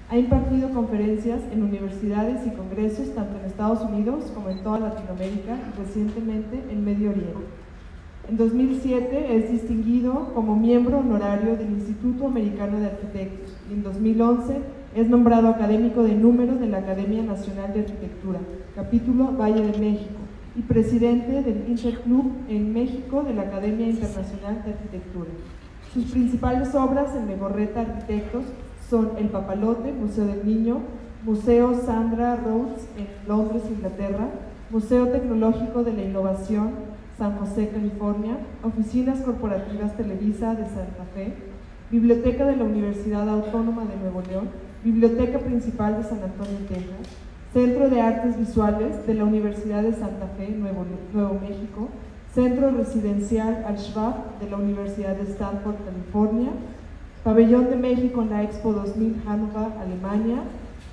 Ha impartido conferencias en universidades y congresos tanto en Estados Unidos como en toda Latinoamérica y recientemente en Medio Oriente. En 2007 es distinguido como miembro honorario del Instituto Americano de Arquitectos y en 2011 es nombrado académico de número de la Academia Nacional de Arquitectura, capítulo Valle de México, y presidente del Interclub en México de la Academia Internacional de Arquitectura. Sus principales obras en Legorreta Arquitectos son El Papalote, Museo del Niño, Museo Sandra Rhodes en Londres, Inglaterra, Museo Tecnológico de la Innovación, San José, California, Oficinas Corporativas Televisa de Santa Fe, Biblioteca de la Universidad Autónoma de Nuevo León, Biblioteca Principal de San Antonio, Texas, Centro de Artes Visuales de la Universidad de Santa Fe, Nuevo México, Centro Residencial Al-Schwab de la Universidad de Stanford, California, Pabellón de México en la Expo 2000 Hannover, Alemania,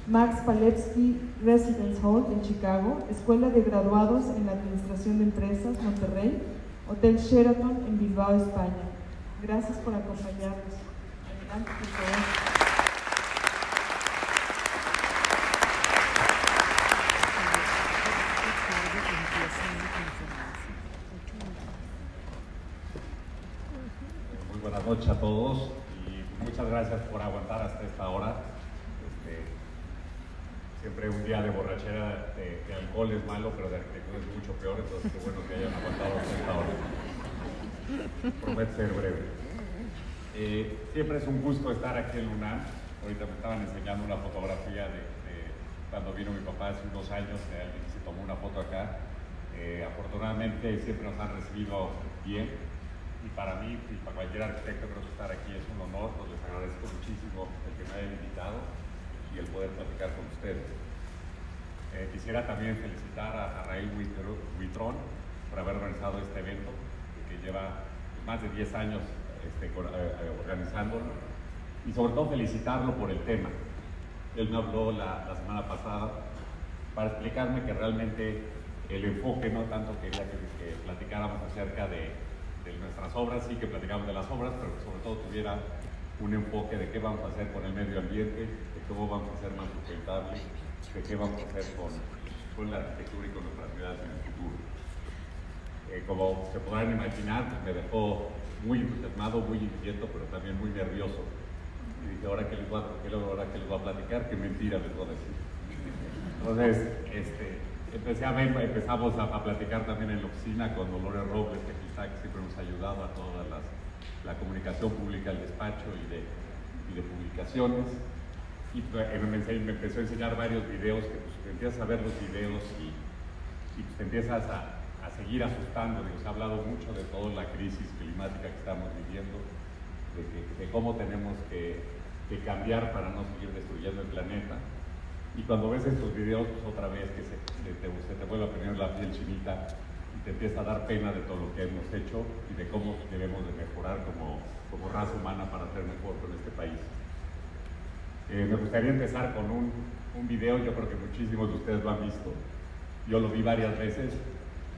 Max Palevsky Residence Hall en Chicago, Escuela de Graduados en la Administración de Empresas, Monterrey, Hotel Sheraton en Bilbao, España. Gracias por acompañarnos. Adelante, por favor. Buenas noches a todos y muchas gracias por aguantar hasta esta hora. Siempre un día de borrachera de alcohol es malo, pero de arquitectura es mucho peor, entonces qué bueno que hayan aguantado hasta esta hora. Prometo ser breve. Siempre es un gusto estar aquí en UNAM. Ahorita me estaban enseñando una fotografía de cuando vino mi papá hace unos años, alguien se tomó una foto acá. Afortunadamente siempre nos han recibido bien. Y para mí, y para cualquier arquitecto, creo que estar aquí es un honor, pues les agradezco muchísimo el que me hayan invitado y el poder platicar con ustedes. Quisiera también felicitar a Raúl Huitrón por haber organizado este evento, que lleva más de 10 años organizándolo, y sobre todo felicitarlo por el tema. Él me habló la semana pasada para explicarme que realmente el enfoque no tanto quería que platicáramos acerca de nuestras obras, sí que platicamos de las obras, pero que sobre todo tuviera un enfoque de qué vamos a hacer con el medio ambiente, de cómo vamos a ser más sustentables, de qué vamos a hacer con la arquitectura y con nuestras ciudades en el futuro. Como se podrán imaginar, pues me dejó muy entusiasmado, muy inquieto, pero también muy nervioso. Y dije, ahora que les voy a platicar, qué mentira les voy a decir. Entonces, empezamos a platicar también en la oficina con Dolores Robles, que aquí está, que siempre nos ha ayudado a toda la comunicación pública, el despacho y de publicaciones. Y me empezó a enseñar varios videos, que pues, empiezas a ver los videos y pues, te empiezas a seguir asustando. Se ha hablado mucho de toda la crisis climática que estamos viviendo, de cómo tenemos que cambiar para no seguir destruyendo el planeta. Y cuando ves estos videos, pues otra vez que se te vuelve a poner la piel chinita y te empieza a dar pena de todo lo que hemos hecho y de cómo debemos de mejorar como raza humana para ser mejor con este país. Me gustaría empezar con un video, yo creo que muchísimos de ustedes lo han visto. Yo lo vi varias veces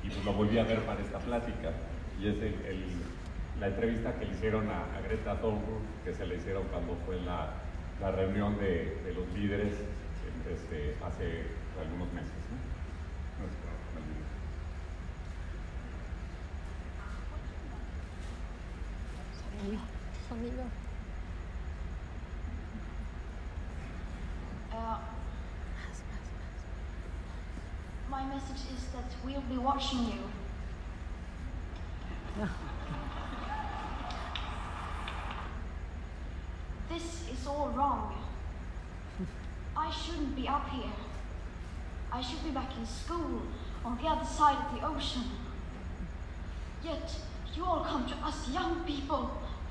y pues lo volví a ver para esta plática. Y es la entrevista que le hicieron a Greta Thunberg, que se le hicieron cuando fue la reunión de los líderes hace algunos meses, ¿no? My message is that we'll be watching you. This is all wrong. I shouldn't be up here. I should be back in school on the other side of the ocean. Yet you all come to us young people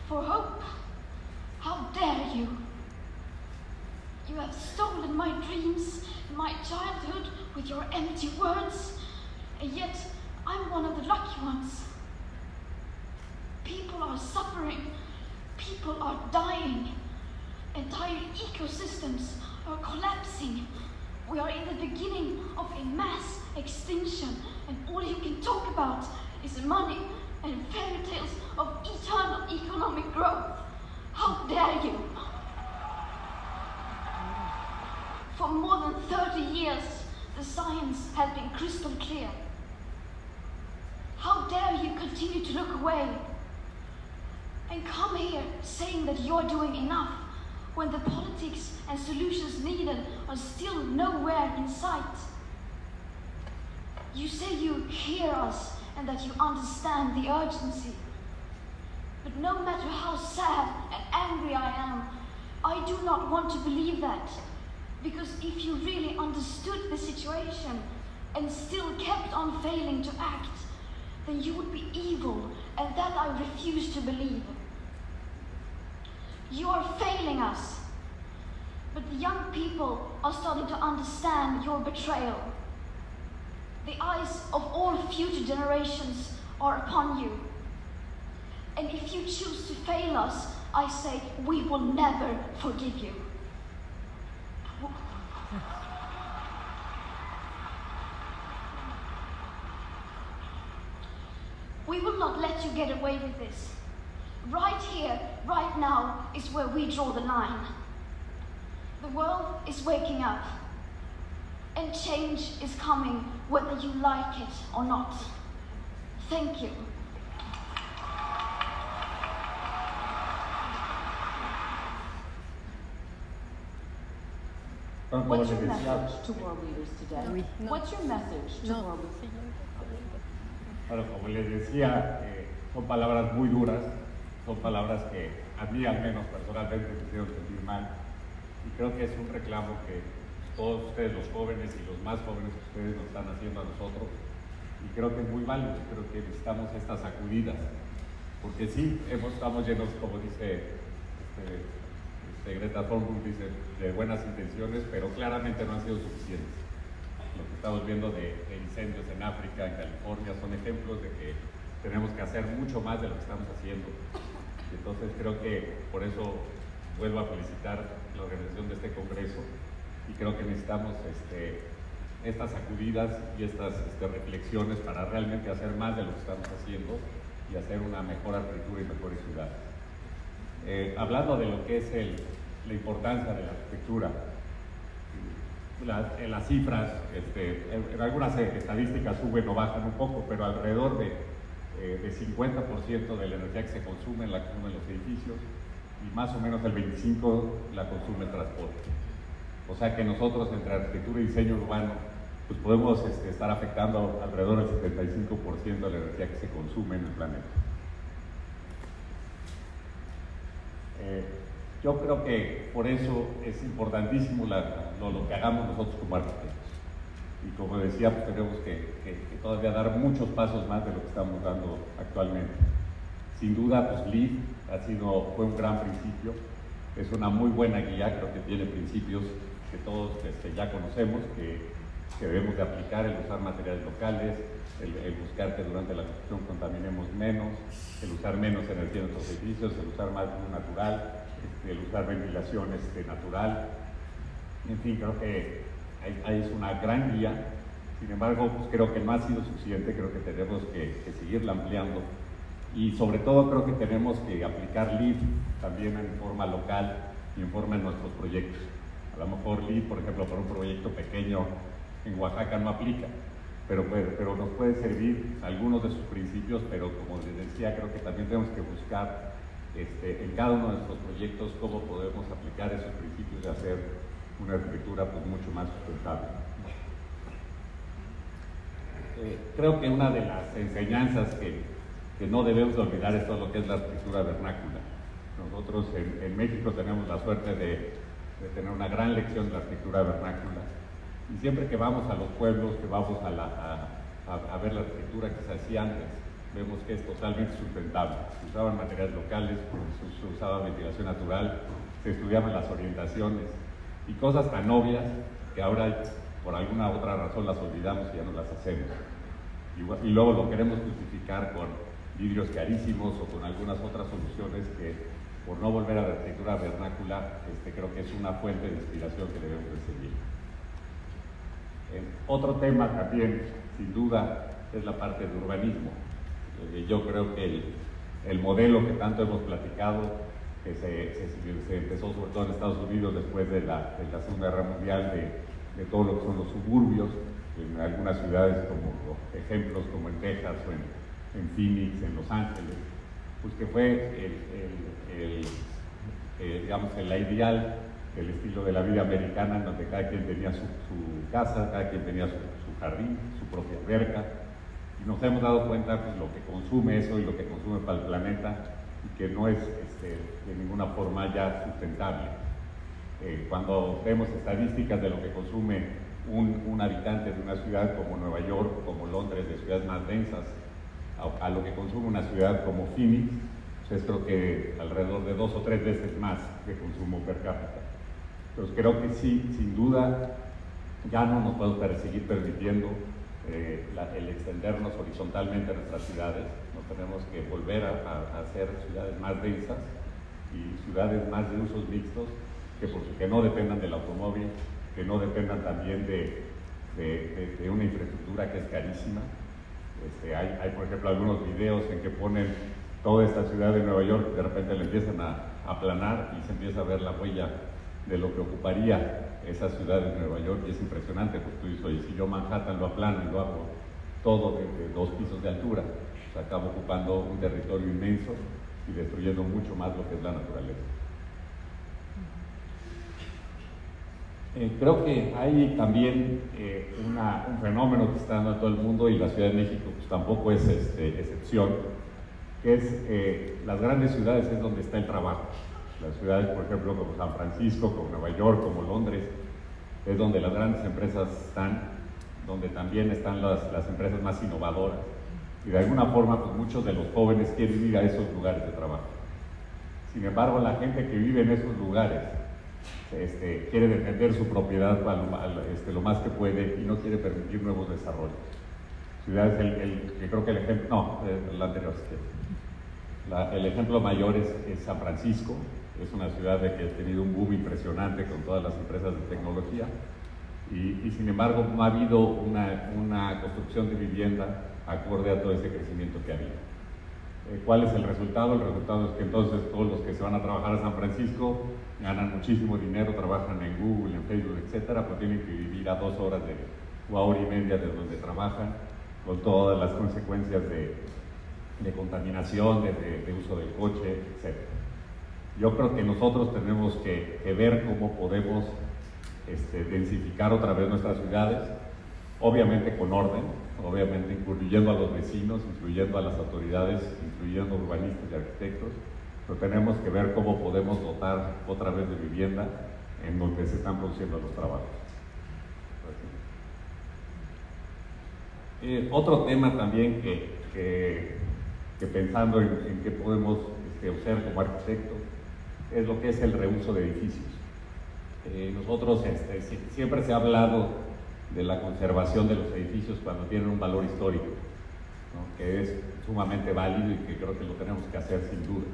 for hope. How dare you? You have stolen my dreams and my childhood with your empty words, and yet I'm one of the lucky ones. People are suffering. People are dying. Entire ecosystems are collapsing. We are in the beginning of a mass extinction, and all you can talk about is money and fairy tales of eternal economic growth. How dare you? For more than 30 years, the science has been crystal clear. How dare you continue to look away and come here saying that you're doing enough when the politics and solutions needed are still nowhere in sight? You say you hear us and that you understand the urgency. But no matter how sad and angry I am, I do not want to believe that. Because if you really understood the situation and still kept on failing to act, then you would be evil, and that I refuse to believe. You are failing us, but the young people are starting to understand your betrayal. The eyes of all future generations are upon you. And if you choose to fail us, I say we will never forgive you. We will not let you get away with this. Right here, right now, is where we draw the line. The world is waking up, and change is coming whether you like it or not. Thank you. What's your message to world leaders today? What's your message to world leaders? Bueno, como les decía, son palabras muy duras, son palabras que a mí al menos personalmente me hicieron sentir mal, y creo que es un reclamo que todos ustedes, los jóvenes y los más jóvenes que ustedes nos están haciendo a nosotros, y creo que es muy válido. Creo que necesitamos estas sacudidas, porque sí, estamos llenos, como dice Greta Thunberg, dice, de buenas intenciones, pero claramente no han sido suficientes. Lo que estamos viendo de incendios en África, en California, son ejemplos de que tenemos que hacer mucho más de lo que estamos haciendo. Entonces creo que por eso vuelvo a felicitar la organización de este congreso, y creo que necesitamos estas sacudidas y estas reflexiones para realmente hacer más de lo que estamos haciendo y hacer una mejor arquitectura y mejores ciudades. Hablando de lo que es la importancia de la arquitectura, en las cifras, en algunas estadísticas suben o bajan un poco, pero alrededor de 50% de la energía que se consume la consumen los edificios, y más o menos el 25% la consume el transporte. O sea que nosotros, entre arquitectura y diseño urbano, pues podemos estar afectando alrededor del 75% de la energía que se consume en el planeta. Yo creo que por eso es importantísimo lo que hagamos nosotros como arquitectos. Y como decía, pues tenemos que todavía dar muchos pasos más de lo que estamos dando actualmente. Sin duda, pues LEED fue un gran principio, es una muy buena guía, creo que tiene principios que todos ya conocemos, que debemos de aplicar: el usar materiales locales, el buscar que durante la construcción contaminemos menos, el usar menos energía en nuestros edificios, el usar más luz natural, el usar ventilación natural. En fin, creo que ahí es una gran guía. Sin embargo, pues creo que no ha sido suficiente, creo que tenemos que seguirla ampliando, y sobre todo creo que tenemos que aplicar LEED también en forma local y en forma de nuestros proyectos. A lo mejor LEED, por ejemplo, para un proyecto pequeño en Oaxaca no aplica, pero nos puede servir algunos de sus principios, pero como les decía, creo que también tenemos que buscar en cada uno de nuestros proyectos cómo podemos aplicar esos principios y hacer una arquitectura pues mucho más sustentable. Creo que una de las enseñanzas que no debemos olvidar es todo lo que es la arquitectura vernácula. Nosotros en México tenemos la suerte de tener una gran lección de la arquitectura vernácula, y siempre que vamos a los pueblos, que vamos a ver la arquitectura que se hacía antes, vemos que es totalmente sustentable. Se usaban materiales locales, se usaba ventilación natural, se estudiaban las orientaciones y cosas tan obvias que ahora por alguna otra razón las olvidamos y ya no las hacemos. Y luego lo queremos justificar con vidrios carísimos o con algunas otras soluciones que, por no volver a la arquitectura vernácula, creo que es una fuente de inspiración que debemos de seguir. Otro tema también, sin duda, es la parte de urbanismo. Yo creo que el modelo que tanto hemos platicado que se empezó sobre todo en Estados Unidos después de la Segunda Guerra Mundial, de todo lo que son los suburbios, en algunas ciudades como ejemplos como en Texas o en Phoenix, en Los Ángeles, pues que fue digamos, la ideal del estilo de la vida americana, en donde cada quien tenía su casa, cada quien tenía su jardín, su propia alberca, y nos hemos dado cuenta pues, lo que consume eso y lo que consume para el planeta, y que no es de ninguna forma ya sustentable. Cuando vemos estadísticas de lo que consume un habitante de una ciudad como Nueva York, como Londres, de ciudades más densas, a lo que consume una ciudad como Phoenix, pues es creo que alrededor de 2 o 3 veces más de consumo per cápita. Entonces creo que sí, sin duda, ya no nos podemos seguir permitiendo el extendernos horizontalmente a nuestras ciudades. Nos tenemos que volver a hacer ciudades más densas y ciudades más de usos mixtos, que no dependan del automóvil, que no dependan también de una infraestructura que es carísima. Hay, por ejemplo, algunos videos en que ponen toda esta ciudad de Nueva York, de repente le empiezan a aplanar y se empieza a ver la huella de lo que ocuparía esa ciudad de Nueva York, y es impresionante, porque tú dices, oye, si yo Manhattan lo aplano y lo hago todo de 2 pisos de altura, pues acabo ocupando un territorio inmenso y destruyendo mucho más lo que es la naturaleza. Creo que hay también un fenómeno que está dando a todo el mundo, y la Ciudad de México pues, tampoco es excepción, que es las grandes ciudades es donde está el trabajo. Las ciudades, por ejemplo, como San Francisco, como Nueva York, como Londres, es donde las grandes empresas están, donde también están las empresas más innovadoras. Y de alguna forma, pues muchos de los jóvenes quieren ir a esos lugares de trabajo. Sin embargo, la gente que vive en esos lugares quiere defender su propiedad lo más que puede y no quiere permitir nuevos desarrollos. Ciudades, que creo que el ejemplo, no, el anterior, el ejemplo mayor es San Francisco. Es una ciudad que ha tenido un boom impresionante con todas las empresas de tecnología y sin embargo no ha habido una construcción de vivienda acorde a todo ese crecimiento que ha habido. ¿Cuál es el resultado? El resultado es que entonces todos los que se van a trabajar a San Francisco ganan muchísimo dinero, trabajan en Google, en Facebook, etcétera, pero tienen que vivir a 2 horas o a hora y media de donde trabajan, con todas las consecuencias de contaminación, de uso del coche, etcétera. Yo creo que nosotros tenemos que ver cómo podemos densificar otra vez nuestras ciudades, obviamente con orden, obviamente incluyendo a los vecinos, incluyendo a las autoridades, incluyendo urbanistas y arquitectos, pero tenemos que ver cómo podemos dotar otra vez de vivienda en donde se están produciendo los trabajos. Otro tema también que pensando en qué podemos hacer como arquitectos es lo que es el reuso de edificios. Nosotros siempre se ha hablado de la conservación de los edificios cuando tienen un valor histórico, ¿no? Que es sumamente válido y que creo que lo tenemos que hacer sin duda.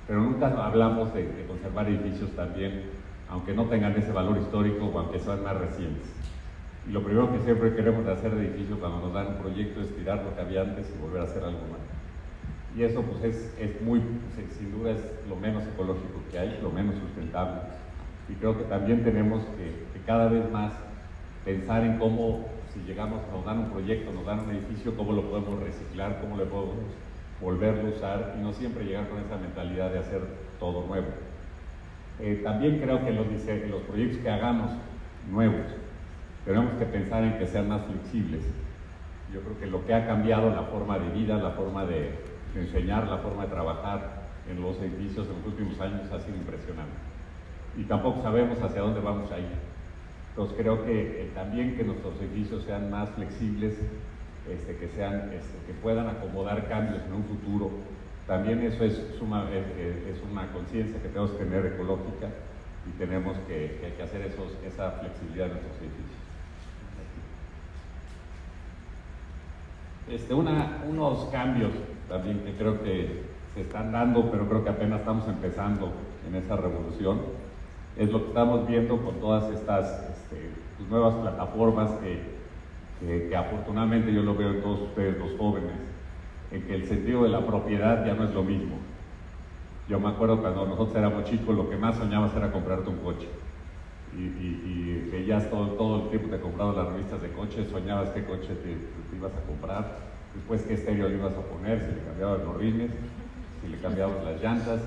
Pero nunca hablamos de conservar edificios también, aunque no tengan ese valor histórico o aunque sean más recientes. Y lo primero que siempre queremos hacer de edificios cuando nos dan un proyecto es tirar lo que había antes y volver a hacer algo más. Y eso pues es muy, sin duda es lo menos ecológico que hay, lo menos sustentable. Y creo que también tenemos que cada vez más pensar en cómo, si llegamos, nos dan un proyecto, nos dan un edificio, cómo lo podemos reciclar, cómo lo podemos volverlo a usar y no siempre llegar con esa mentalidad de hacer todo nuevo. También creo que en los proyectos que hagamos nuevos, tenemos que pensar en que sean más flexibles. Yo creo que lo que ha cambiado la forma de vida, la forma de enseñar, la forma de trabajar en los edificios en los últimos años ha sido impresionante. Y tampoco sabemos hacia dónde vamos a ir. Entonces creo que también que nuestros edificios sean más flexibles, que puedan acomodar cambios en un futuro. También eso es una conciencia que tenemos que tener ecológica y tenemos que hacer esa flexibilidad en nuestros edificios. Unos cambios también que creo que se están dando, pero creo que apenas estamos empezando en esa revolución, es lo que estamos viendo con todas estas nuevas plataformas que afortunadamente yo lo veo en todos ustedes los jóvenes, en que el sentido de la propiedad ya no es lo mismo. Yo me acuerdo cuando nosotros éramos chicos, lo que más soñabas era comprarte un coche. Y veías todo el tiempo, te comprabas las revistas de coches, soñabas qué coche te ibas a comprar, después qué estéreo le ibas a poner, si le cambiabas los rines, si le cambiabas las llantas.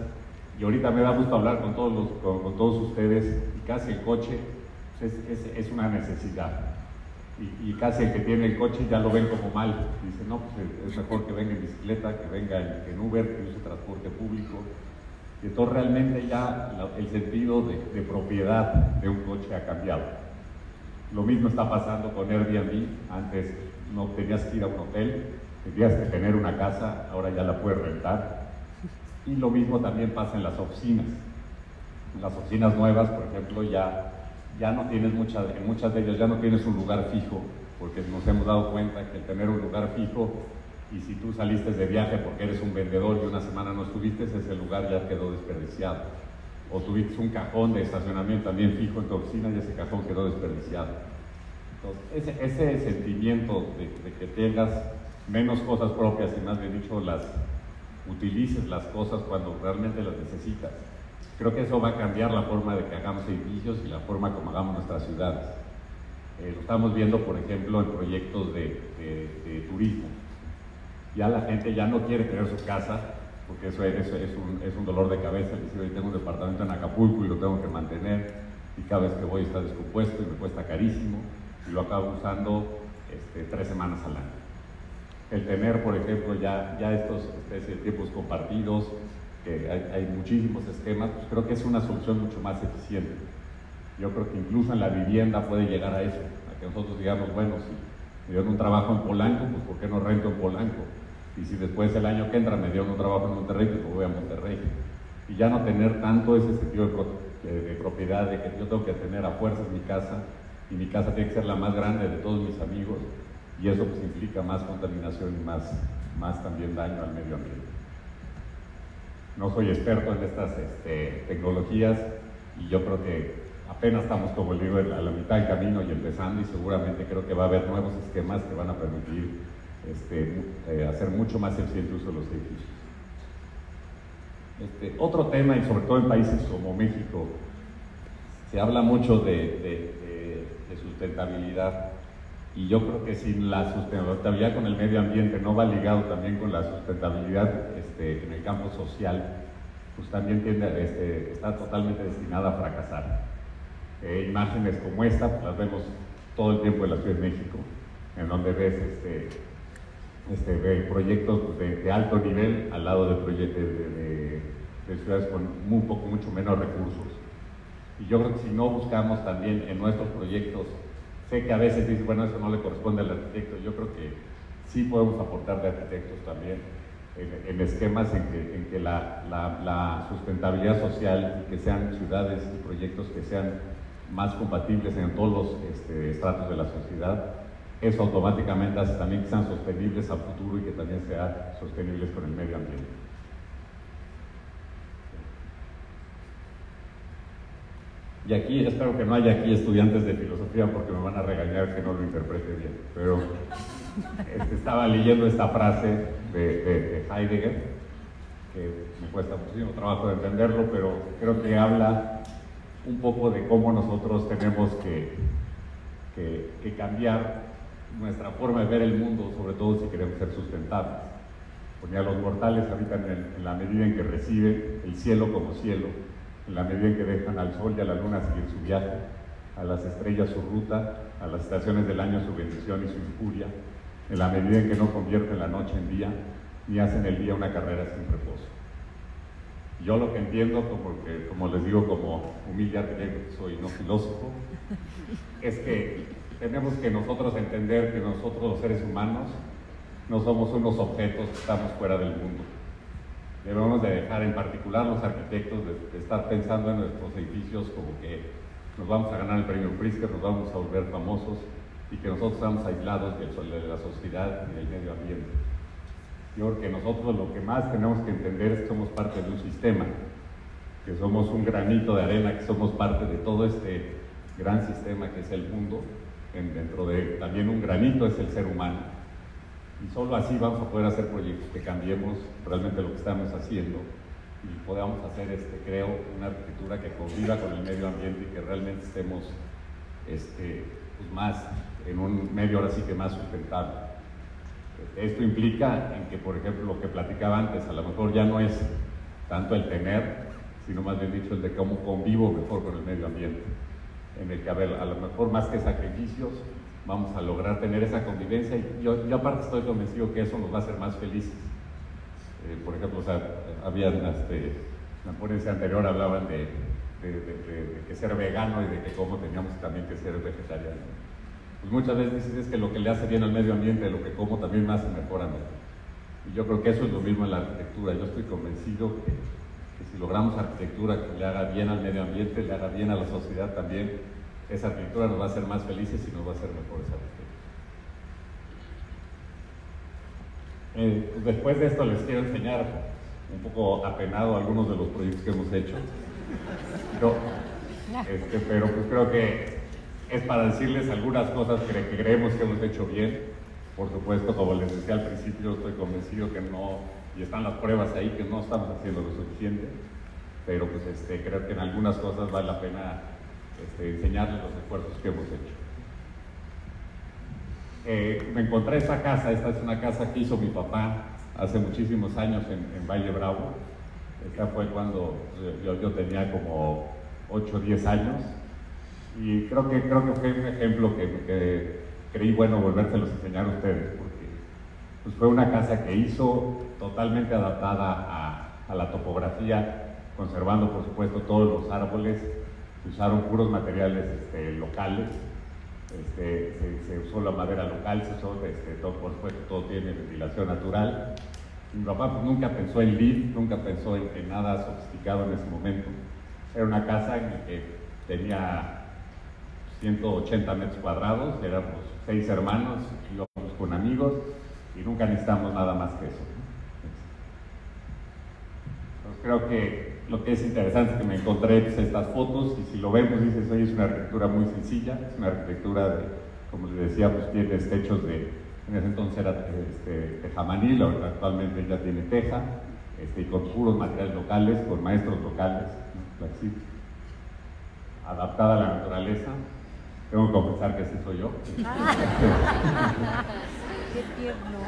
Y ahorita me da gusto hablar con todos ustedes, y casi el coche pues, es una necesidad. Y casi el que tiene el coche ya lo ven como mal. Dice, no, pues es mejor que venga en bicicleta, que venga en Uber, que use transporte público. Y entonces realmente ya el sentido de propiedad de un coche ha cambiado. Lo mismo está pasando con Airbnb. Antes no tenías que ir a un hotel, tenías que tener una casa, ahora ya la puedes rentar. Y lo mismo también pasa en las oficinas. En las oficinas nuevas, por ejemplo, ya no tienes en muchas de ellas ya no tienes un lugar fijo, porque nos hemos dado cuenta que el tener un lugar fijo, y si tú saliste de viaje porque eres un vendedor y una semana no estuviste, ese lugar ya quedó desperdiciado. O tuviste un cajón de estacionamiento también fijo en tu oficina y ese cajón quedó desperdiciado. Entonces, ese sentimiento de que tengas menos cosas propias y más bien dicho, utilices las cosas cuando realmente las necesitas. Creo que eso va a cambiar la forma de que hagamos edificios y la forma como hagamos nuestras ciudades. Lo estamos viendo, por ejemplo, en proyectos de turismo. Ya la gente ya no quiere tener su casa, porque eso es un dolor de cabeza. Decir, hoy tengo un departamento en Acapulco y lo tengo que mantener, y cada vez que voy está descompuesto y me cuesta carísimo, y lo acabo usando 3 semanas al año. El tener, por ejemplo, ya estos especies de tiempos compartidos, que hay muchísimos esquemas, pues creo que es una solución mucho más eficiente. Yo creo que incluso en la vivienda puede llegar a eso, a que nosotros digamos, bueno, si me dieron un trabajo en Polanco, pues ¿por qué no rento en Polanco? Y si después el año que entra me dieron un trabajo en Monterrey, pues voy a Monterrey. Y ya no tener tanto ese sentido de propiedad, de que yo tengo que tener a fuerzas mi casa, y mi casa tiene que ser la más grande de todos mis amigos, y eso pues implica más contaminación y más también daño al medio ambiente. No soy experto en estas tecnologías, y yo creo que apenas estamos, como digo, a la mitad del camino y empezando, y seguramente creo que va a haber nuevos esquemas que van a permitir hacer mucho más eficiente uso de los edificios. Otro tema, y sobre todo en países como México, se habla mucho de sustentabilidad, y yo creo que sin la sustentabilidad con el medio ambiente no va ligado también con la sustentabilidad en el campo social, pues también está totalmente destinada a fracasar. Imágenes como esta pues las vemos todo el tiempo en la Ciudad de México, en donde ves proyectos de alto nivel al lado de proyectos de ciudades con mucho menos recursos. Y yo creo que si no buscamos también en nuestros proyectos, sé que a veces dices, bueno, eso no le corresponde al arquitecto, yo creo que sí podemos aportar de arquitectos también en esquemas en que la sustentabilidad social, y que sean ciudades y proyectos que sean más compatibles en todos los estratos de la sociedad, eso automáticamente hace también que sean sostenibles a futuro y que también sean sostenibles con el medio ambiente. Y aquí, espero que no haya aquí estudiantes de filosofía porque me van a regañar que no lo interprete bien, pero estaba leyendo esta frase de Heidegger, que me cuesta muchísimo trabajo de entenderlo, pero creo que habla un poco de cómo nosotros tenemos que cambiar nuestra forma de ver el mundo, sobre todo si queremos ser sustentables. Ponía, los mortales habitan en la medida en que reciben el cielo como cielo, en la medida en que dejan al sol y a la luna seguir su viaje, a las estrellas su ruta, a las estaciones del año su bendición y su injuria, en la medida en que no convierten la noche en día, ni hacen el día una carrera sin reposo. Yo lo que entiendo, como les digo, como humilde arquitecto que soy, no filósofo, es que tenemos que nosotros entender que nosotros los seres humanos no somos unos objetos que estamos fuera del mundo. Debemos de dejar, en particular los arquitectos, de estar pensando en nuestros edificios como que nos vamos a ganar el premio Pritzker, nos vamos a volver famosos, y que nosotros estamos aislados de la sociedad y del medio ambiente. Yo creo que nosotros lo que más tenemos que entender es que somos parte de un sistema, que somos un granito de arena, que somos parte de todo este gran sistema que es el mundo. Dentro de también un granito es el ser humano. Y solo así vamos a poder hacer proyectos que cambiemos realmente lo que estamos haciendo, y podamos hacer, creo, una arquitectura que conviva con el medio ambiente y que realmente estemos pues más en un medio ahora sí que más sustentable. Esto implica en que, por ejemplo, lo que platicaba antes, a lo mejor ya no es tanto el tener, sino más bien dicho el de cómo convivo mejor con el medio ambiente, en el que, a ver, a lo mejor más que sacrificios, vamos a lograr tener esa convivencia, y yo aparte estoy convencido que eso nos va a hacer más felices. Por ejemplo, o sea, habían, en la ponencia anterior hablaban de que ser vegano y de que cómo teníamos también que ser vegetariano. Pues muchas veces dices es que lo que le hace bien al medio ambiente, lo que como también me hace mejor a mí. Y yo creo que eso es lo mismo en la arquitectura. Yo estoy convencido que si logramos arquitectura que le haga bien al medio ambiente, le haga bien a la sociedad también, esa arquitectura nos va a hacer más felices y nos va a hacer mejores arquitectos. Después de esto les quiero enseñar un poco apenado algunos de los proyectos que hemos hecho. Pero pues creo que es para decirles algunas cosas que creemos que hemos hecho bien. Por supuesto, como les decía al principio, estoy convencido que no, y están las pruebas ahí, que no estamos haciendo lo suficiente, pero pues creo que en algunas cosas vale la pena enseñarles los esfuerzos que hemos hecho. Me encontré esta casa. Esta es una casa que hizo mi papá hace muchísimos años en Valle Bravo. Esta fue cuando yo tenía como 8 o 10 años, y creo que fue un ejemplo que creí bueno volvérselos a enseñar a ustedes, porque pues fue una casa que hizo totalmente adaptada a la topografía, conservando por supuesto todos los árboles. Se usaron puros materiales locales, se usó la madera local, se usó todo, por supuesto todo tiene ventilación natural. Mi papá pues nunca pensó en LEED, nunca pensó en nada sofisticado en ese momento. Era una casa en la que tenía 180 metros cuadrados, éramos 6 hermanos, íbamos con amigos y nunca necesitamos nada más que eso. Entonces creo que lo que es interesante es que me encontré pues, estas fotos, y si lo vemos dices, oye, es una arquitectura muy sencilla, es una arquitectura de, como les decía, pues tiene techos en ese entonces era tejamanil, actualmente ya tiene teja, y con puros materiales locales, con maestros locales, ¿no? Así, adaptada a la naturaleza. Tengo que confesar que sí soy yo. Qué tierno.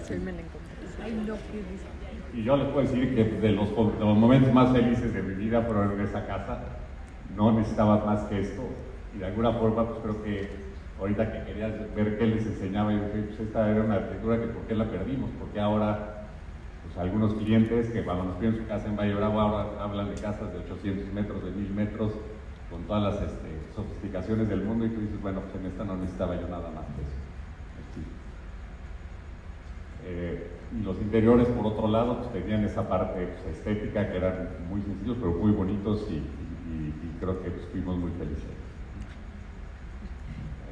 Sí, me la encontré. Ay, no, qué dice. Y yo les puedo decir que de los momentos más felices de mi vida fueron en esa casa. No necesitaba más que esto, y de alguna forma pues creo que ahorita que querías ver qué les enseñaba, yo dije, pues esta era una arquitectura que por qué la perdimos, porque ahora pues algunos clientes que cuando nos piden su casa en Valle Bravo ahora hablan de casas de 800 metros, de 1000 metros, con todas las sofisticaciones del mundo, y tú dices, bueno, pues en esta no necesitaba yo nada más que eso. Y los interiores, por otro lado, pues tenían esa parte pues, estética, que eran muy sencillos, pero muy bonitos, y creo que pues, fuimos muy felices.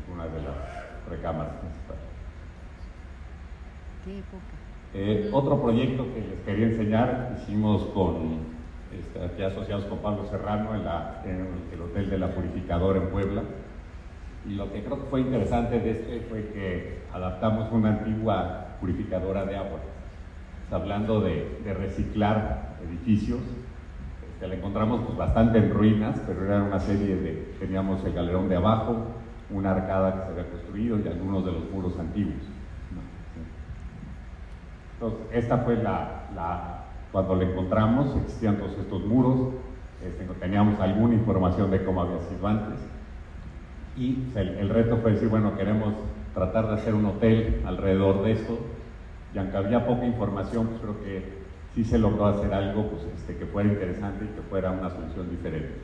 Algunas de las recámaras principales. Qué época. Otro proyecto que les quería enseñar, hicimos aquí asociados con Pablo Serrano en el Hotel de la Purificadora en Puebla. Y lo que creo que fue interesante de fue que adaptamos una antigua purificadora de agua. Hablando de reciclar edificios, la encontramos pues, bastante en ruinas, pero era una serie teníamos el galerón de abajo, una arcada que se había construido y algunos de los muros antiguos. Entonces, esta fue cuando la encontramos, existían todos estos muros, no teníamos alguna información de cómo había sido antes, y el reto fue decir, bueno, queremos tratar de hacer un hotel alrededor de esto, y aunque había poca información, pues creo que sí se logró hacer algo pues, que fuera interesante y que fuera una solución diferente.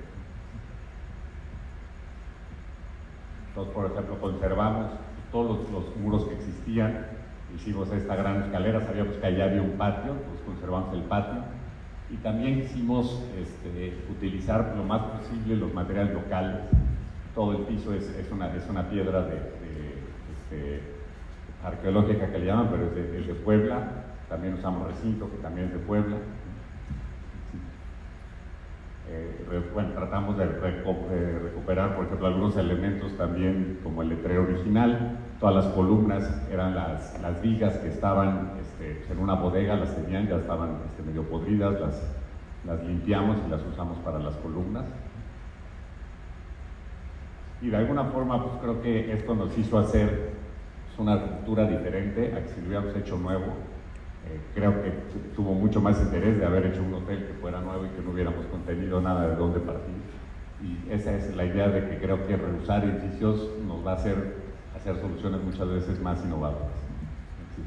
Entonces, por ejemplo, conservamos todos los muros que existían, hicimos esta gran escalera, sabíamos que allá había un patio, pues conservamos el patio, y también quisimos utilizar lo más posible los materiales locales. Todo el piso es una piedra arqueológica que le llaman, pero es de Puebla. También usamos recinto, que también es de Puebla. Bueno, tratamos de recuperar, por ejemplo, algunos elementos también, como el letrero original. Todas las columnas eran las vigas que estaban en una bodega, las tenían, ya estaban medio podridas, las limpiamos y las usamos para las columnas. Y de alguna forma, pues creo que esto nos hizo hacer una arquitectura diferente a que si lo hubiéramos hecho nuevo. Creo que tuvo mucho más interés de haber hecho un hotel que fuera nuevo y que no hubiéramos contenido nada de dónde partir. Y esa es la idea de que creo que reusar edificios nos va a hacer soluciones muchas veces más innovadoras. Sí.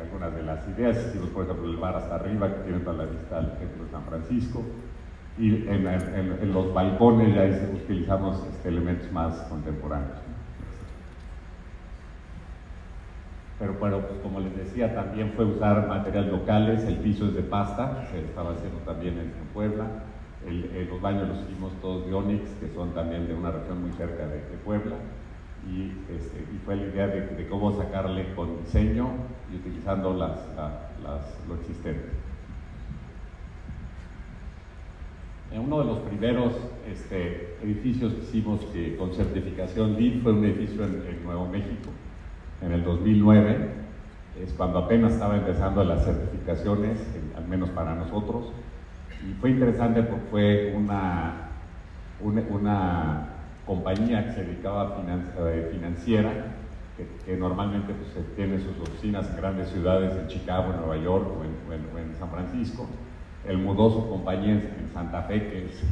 Algunas de las ideas, hicimos por ejemplo el bar hasta arriba, que tiene toda la vista al templo de San Francisco, y en los balcones ya utilizamos elementos más contemporáneos. Pero bueno, pues como les decía, también fue usar materiales locales. El piso es de pasta, se estaba haciendo también en Puebla. Los baños los hicimos todos de ónix, que son también de una región muy cerca de Puebla. Y fue la idea de cómo sacarle con diseño y utilizando lo existente. En uno de los primeros edificios que hicimos con certificación LEED fue un edificio en Nuevo México. En el 2009, es cuando apenas estaba empezando las certificaciones, al menos para nosotros, y fue interesante porque fue una compañía que se dedicaba financiera, que normalmente pues, tiene sus oficinas en grandes ciudades, en Chicago, en Nueva York o en San Francisco. Él mudó su compañía en Santa Fe, que es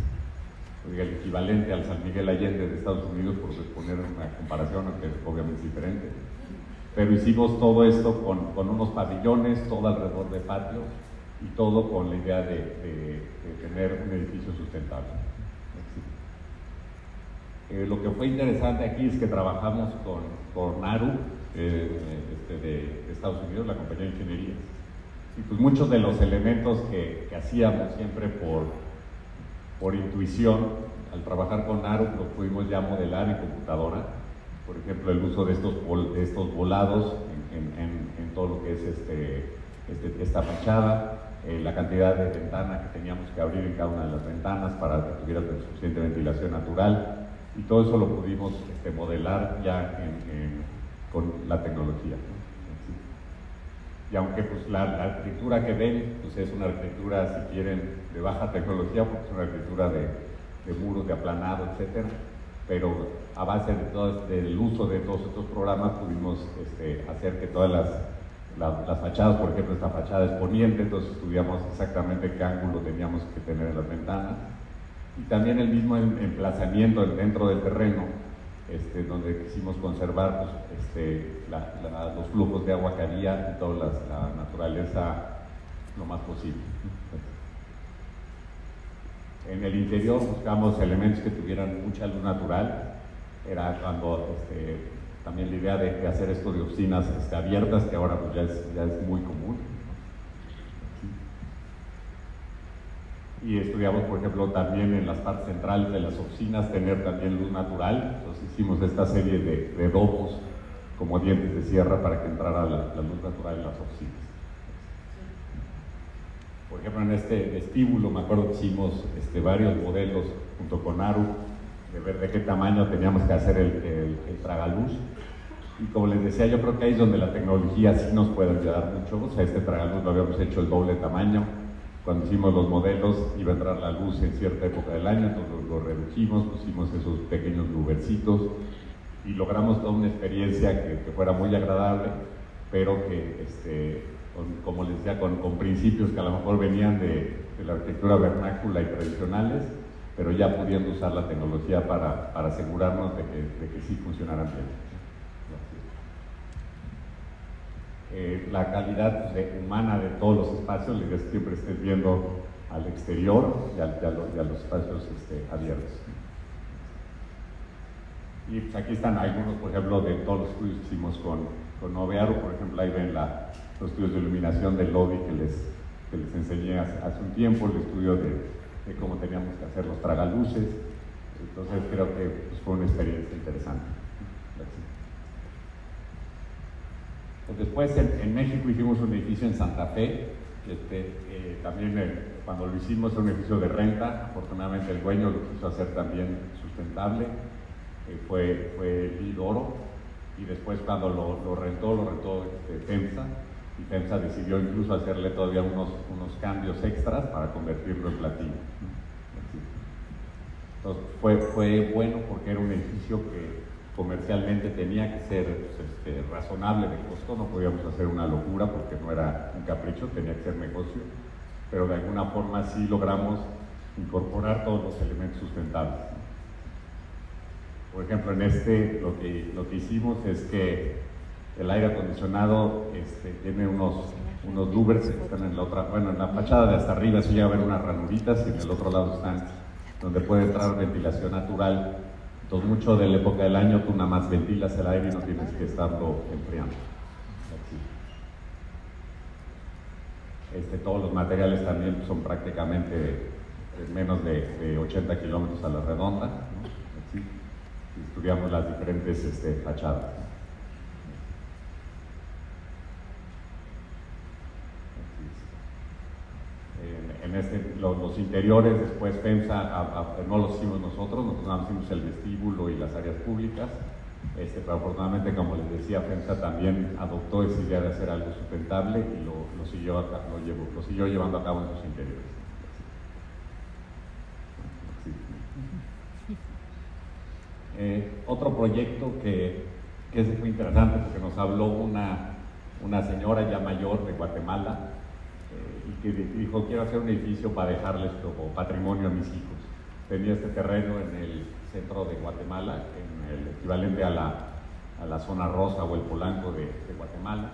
el equivalente al San Miguel Allende de Estados Unidos, por poner una comparación, aunque obviamente es diferente. Pero hicimos todo esto con unos pabellones, todo alrededor de patios, y todo con la idea de tener un edificio sustentable. Lo que fue interesante aquí es que trabajamos con NARU, de Estados Unidos, la compañía de ingeniería. Y pues muchos de los elementos que hacíamos siempre por intuición, al trabajar con NARU lo pudimos ya modelar en computadora. Por ejemplo, el uso de estos volados en todo lo que es esta fachada, la cantidad de ventanas que teníamos que abrir en cada una de las ventanas para que tuviera suficiente ventilación natural, y todo eso lo pudimos modelar ya con la tecnología. Y aunque pues, la arquitectura que ven pues, es una arquitectura, si quieren, de baja tecnología, porque es una arquitectura de muros, de aplanado, etcétera, pero a base del uso de todos estos programas pudimos hacer que todas las fachadas, por ejemplo, esta fachada es poniente, entonces estudiamos exactamente qué ángulo teníamos que tener en las ventanas, y también el mismo emplazamiento dentro del terreno, donde quisimos conservar pues, los flujos de agua que había y toda la naturaleza lo más posible. En el interior buscamos elementos que tuvieran mucha luz natural. Era cuando también la idea de hacer esto de oficinas abiertas, que ahora pues, ya es muy común. Y estudiamos, por ejemplo, también en las partes centrales de las oficinas tener también luz natural. Entonces hicimos esta serie de domos como dientes de sierra para que entrara la luz natural en las oficinas. Por ejemplo, en este vestíbulo me acuerdo que hicimos varios modelos junto con ARU de ver de qué tamaño teníamos que hacer el tragaluz. Y como les decía, yo creo que ahí es donde la tecnología sí nos puede ayudar mucho. O sea, este tragaluz lo habíamos hecho el doble tamaño. Cuando hicimos los modelos iba a entrar la luz en cierta época del año, entonces lo redujimos, pusimos esos pequeños lubercitos y logramos toda una experiencia que fuera muy agradable, pero que, como les decía, con principios que a lo mejor venían de la arquitectura vernácula y tradicionales, pero ya pudiendo usar la tecnología para asegurarnos de que sí funcionaran bien. La calidad humana de todos los espacios, la idea es que siempre estés viendo al exterior y a los espacios abiertos. Y pues aquí están algunos, por ejemplo, de todos los estudios que hicimos con Novearu. Por ejemplo, ahí ven los estudios de iluminación del lobby que les enseñé hace un tiempo, el estudio de cómo teníamos que hacer los tragaluces. Entonces creo que pues, fue una experiencia interesante. Gracias. Pues después en México hicimos un edificio en Santa Fe, también Cuando lo hicimos era un edificio de renta, afortunadamente el dueño lo quiso hacer también sustentable, fue Lil Oro, y después cuando lo rentó FEMSA, y FEMSA decidió incluso hacerle todavía unos cambios extras para convertirlo en platino. Entonces fue bueno porque era un edificio que comercialmente tenía que ser razonable de costo, no podíamos hacer una locura porque no era un capricho, tenía que ser negocio, pero de alguna forma sí logramos incorporar todos los elementos sustentables. Por ejemplo, en lo que hicimos es que el aire acondicionado tiene unos louvers que están en la otra, bueno, en la fachada de hasta arriba sí llega a ver unas ranuritas y en el otro lado están donde puede entrar ventilación natural. Entonces, mucho de la época del año tú nada más ventilas el aire y no tienes que estarlo enfriando. Todos los materiales también son prácticamente menos de 80 kilómetros a la redonda, ¿no? Estudiamos las diferentes fachadas. Los interiores, después FEMSA no los hicimos nosotros hicimos el vestíbulo y las áreas públicas, pero afortunadamente, como les decía, FEMSA también adoptó esa idea de hacer algo sustentable y lo siguió llevando a cabo en sus interiores. Otro proyecto que es muy interesante porque nos habló una señora ya mayor de Guatemala, y que dijo: quiero hacer un edificio para dejarles como patrimonio a mis hijos. Tenía este terreno en el centro de Guatemala, en el equivalente a la zona rosa o el Polanco de Guatemala,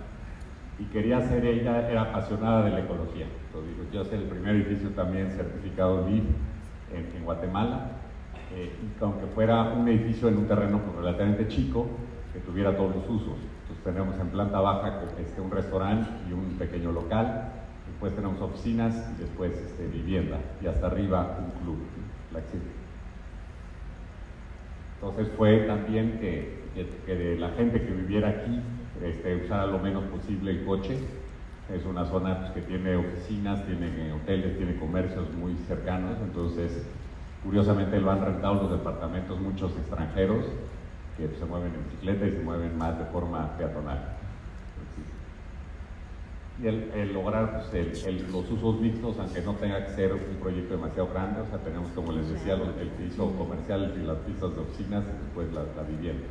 y quería hacer, ella era apasionada de la ecología. Entonces dijo: quiero hacer el primer edificio también certificado LEED en Guatemala, y aunque fuera un edificio en un terreno relativamente chico, que tuviera todos los usos. Entonces tenemos en planta baja un restaurante y un pequeño local. Después tenemos oficinas y después vivienda, y hasta arriba un club. Entonces fue también que la gente que viviera aquí usara lo menos posible el coche. Es una zona que tiene oficinas, tiene hoteles, tiene comercios muy cercanos, entonces curiosamente lo han rentado los departamentos muchos extranjeros que se mueven en bicicleta y se mueven más de forma peatonal. Y el lograr los usos mixtos, aunque no tenga que ser un proyecto demasiado grande, o sea, tenemos, como les decía, el piso comercial y las pistas de oficinas y después la vivienda.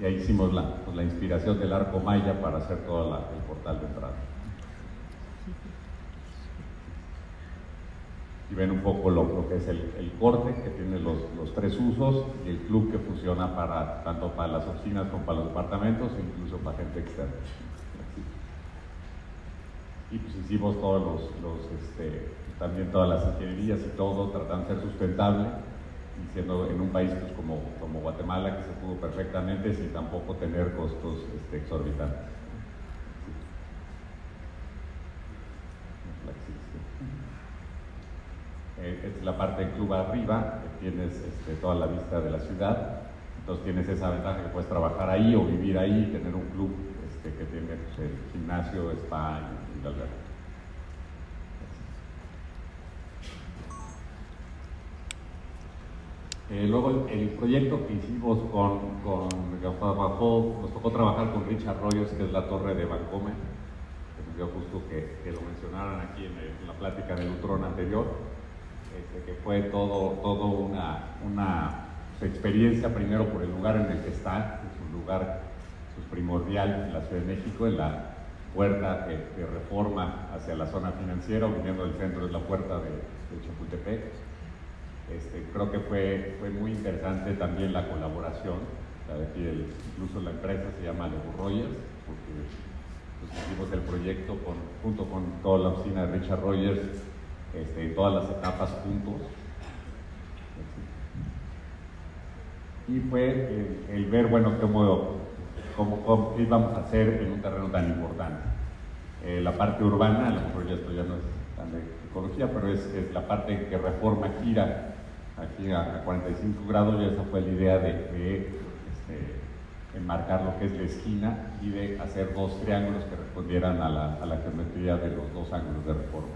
Y ahí hicimos la inspiración del arco maya para hacer todo el portal de entrada. Y ven un poco lo que es el corte, que tiene los tres usos, y el club que funciona tanto para las oficinas como para los departamentos e incluso para gente externa. Y pues hicimos todos también todas las ingenierías y todo, tratando de ser sustentable, y siendo en un país pues, como Guatemala, que se pudo perfectamente sin tampoco tener costos exorbitantes. Esta es la parte del club arriba, que tienes toda la vista de la ciudad, entonces tienes esa ventaja que puedes trabajar ahí o vivir ahí y tener un club que tiene pues, el gimnasio, spa y la alberca. Luego el proyecto que hicimos nos tocó trabajar con Richard Rogers, que es la torre de Vancomer, que me dio justo que lo mencionaran aquí en la plática del Utrón anterior, que fue todo una experiencia, primero por el lugar en el que está, es un lugar primordial en la Ciudad de México, en la puerta de Reforma hacia la zona financiera, o viniendo del centro es la puerta de Chapultepec. Creo que fue muy interesante también la colaboración. Incluso la empresa se llama Lebu Rogers, porque pues, hicimos el proyecto junto con toda la oficina de Richard Rogers, en todas las etapas juntos. Y fue el ver, bueno, cómo íbamos a hacer en un terreno tan importante. La parte urbana, a lo mejor esto ya no es tan de ecología, pero es la parte que Reforma gira aquí a 45 grados, y esa fue la idea de enmarcar lo que es la esquina y de hacer dos triángulos que respondieran a la geometría de los dos ángulos de Reforma.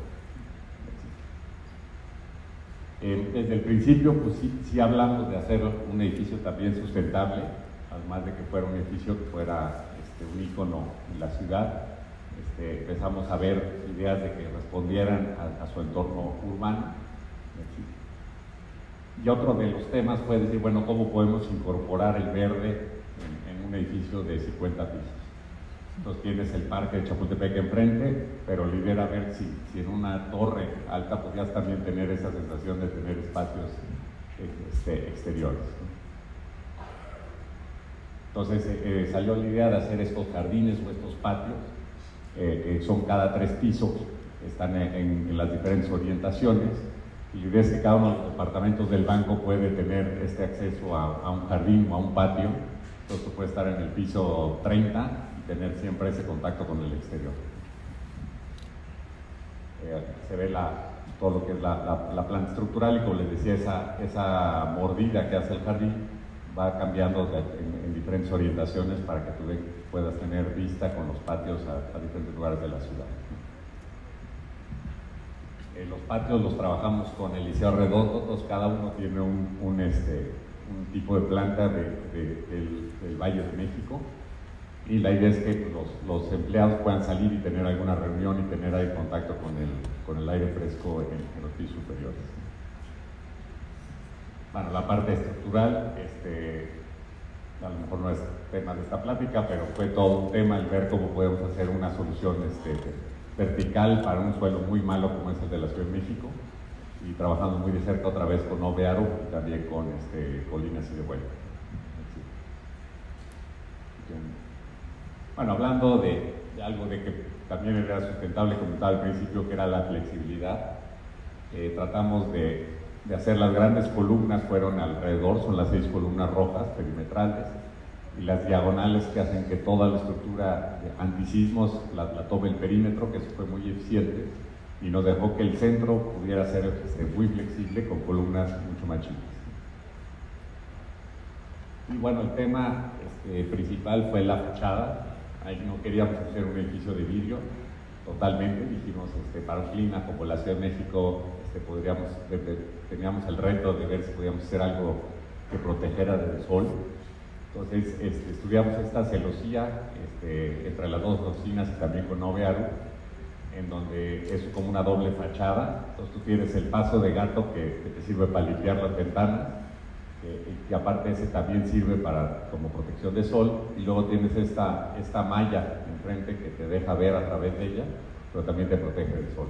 Desde el principio, pues sí hablamos de hacer un edificio también sustentable, además de que fuera un edificio que fuera un ícono en la ciudad. Empezamos a ver ideas de que respondieran a su entorno urbano. Y otro de los temas fue decir, bueno, ¿cómo podemos incorporar el verde en un edificio de 50 pisos? Entonces tienes el parque de Chapultepec enfrente, pero la idea era ver si en una torre alta podías también tener esa sensación de tener espacios exteriores. Entonces salió la idea de hacer estos jardines o estos patios, son cada 3 pisos, están en las diferentes orientaciones, y la idea es que cada uno de los departamentos del banco puede tener este acceso a un jardín o a un patio. Entonces tú puedes estar en el piso 30 y tener siempre ese contacto con el exterior. Se ve todo lo que es la planta estructural, y como les decía, esa mordida que hace el jardín va cambiando en diferentes orientaciones para que tú puedas tener vista con los patios a diferentes lugares de la ciudad. Los patios los trabajamos con el Liceo Redondo, entonces cada uno tiene un tipo de planta del Valle de México, y la idea es que los empleados puedan salir y tener alguna reunión y tener ahí contacto con el aire fresco en los pisos superiores. Bueno, la parte estructural, a lo mejor no es tema de esta plática, pero fue todo un tema el ver cómo podemos hacer una solución vertical para un suelo muy malo como es el de la Ciudad de México, y trabajando muy de cerca otra vez con Ovearo y también con Colinas y de Vuelta. Bueno, hablando de algo de que también era sustentable, comentaba al principio, que era la flexibilidad. Tratamos de hacer las grandes columnas, fueron alrededor, son las 6 columnas rojas perimetrales, y las diagonales que hacen que toda la estructura de antisismos la tome el perímetro, que eso fue muy eficiente, y nos dejó que el centro pudiera ser muy flexible con columnas mucho más chicas. Y bueno, el tema principal fue la fachada. Ahí no queríamos hacer un edificio de vidrio totalmente, dijimos para un clima como la Ciudad de México teníamos el reto de ver si podíamos hacer algo que protegiera del sol. Entonces estudiamos esta celosía entre las 2 oficinas y también con Ovearo, en donde es como una doble fachada. Entonces tú tienes el paso de gato que te sirve para limpiar las ventanas, y aparte ese también sirve como protección de sol, y luego tienes esta malla enfrente que te deja ver a través de ella, pero también te protege del sol.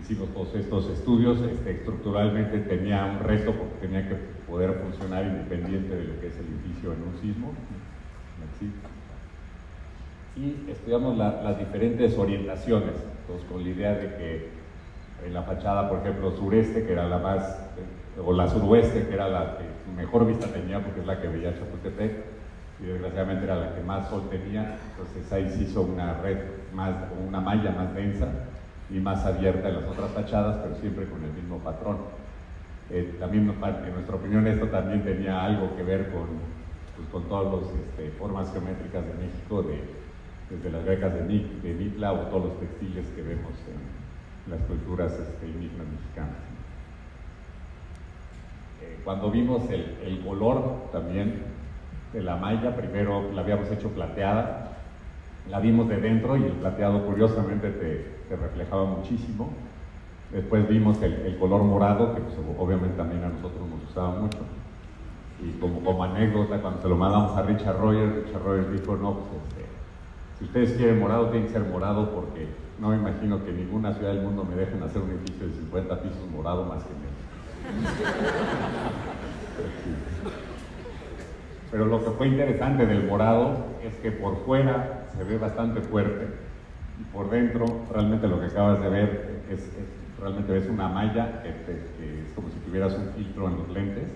Hicimos todos estos estudios. Estructuralmente tenía un reto porque tenía que poder funcionar independiente de lo que es el edificio en un sismo. Y estudiamos las diferentes orientaciones, entonces, con la idea de que en la fachada, por ejemplo, sureste, que era la más, o la suroeste, que era la que mejor vista tenía porque es la que veía Chapultepec, y desgraciadamente era la que más sol tenía. Entonces ahí se hizo una malla más densa y más abierta en las otras fachadas, pero siempre con el mismo patrón. También, en nuestra opinión, esto también tenía algo que ver con todas las formas geométricas de México, desde las grecas de Mitla o todos los textiles que vemos en las culturas indígenas mexicanas. Cuando vimos el color también de la malla, primero la habíamos hecho plateada, la vimos de dentro y el plateado curiosamente te reflejaba muchísimo. Después vimos el color morado, que pues, obviamente también a nosotros nos gustaba mucho. Y como anécdota, cuando se lo mandamos a Richard Rogers dijo, no, pues si ustedes quieren morado, tiene que ser morado, porque no me imagino que ninguna ciudad del mundo me dejen hacer un edificio de 50 pisos morado más que México. Pero lo que fue interesante del morado es que por fuera se ve bastante fuerte, y por dentro realmente lo que acabas de ver realmente ves una malla que es como si tuvieras un filtro en los lentes.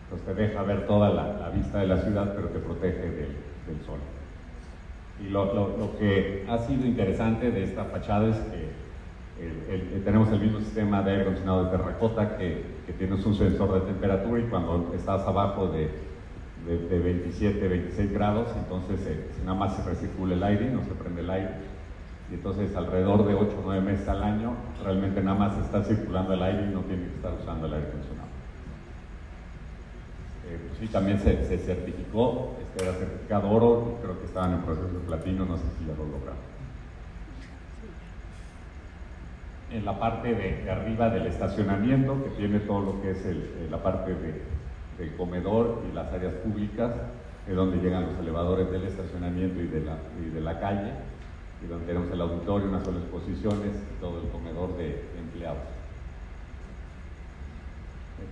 Entonces te deja ver toda la vista de la ciudad, pero te protege del sol. Y lo que ha sido interesante de esta fachada es que tenemos el mismo sistema de aire acondicionado de terracota, que tienes un sensor de temperatura, y cuando estás abajo de 27, 26 grados, entonces nada más se recircula el aire, no se prende el aire. y entonces alrededor de 8 o 9 meses al año realmente nada más está circulando el aire y no tiene que estar usando el aire acondicionado. Pues sí, también se certificó, era certificado oro, creo que estaban en proceso de platino, no sé si ya lo lograron. En la parte de arriba del estacionamiento, que tiene todo lo que es la parte del comedor y las áreas públicas, es donde llegan los elevadores del estacionamiento y de la calle, y donde tenemos el auditorio, unas solas exposiciones y todo el comedor de empleados.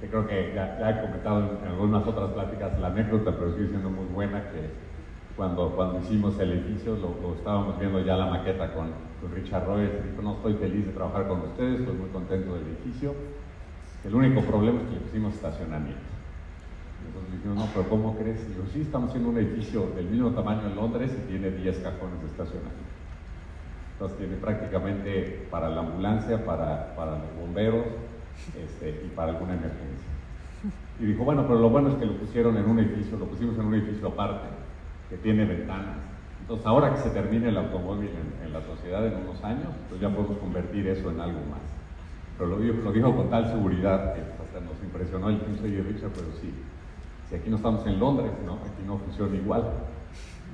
Creo que ya he comentado en algunas otras pláticas la anécdota, pero sigue siendo muy buena, que cuando hicimos el edificio lo estábamos viendo ya la maqueta con Richard Roy, y dijo: no, estoy feliz de trabajar con ustedes, estoy muy contento del edificio, el único problema es que le pusimos estacionamiento. Entonces dijimos: no, pero ¿cómo crees? Y digo: sí, estamos haciendo un edificio del mismo tamaño en Londres y tiene 10 cajones de estacionamiento. Entonces tiene prácticamente para la ambulancia, para los bomberos, y para alguna emergencia. Y dijo: bueno, pero lo bueno es que lo pusimos en un edificio aparte, que tiene ventanas. Entonces ahora que se termine el automóvil en la sociedad en unos años, pues ya podemos convertir eso en algo más. Pero lo dijo con tal seguridad que hasta nos impresionó el pienso de Richard, pero sí, si aquí no estamos en Londres, ¿no? Aquí no funciona igual.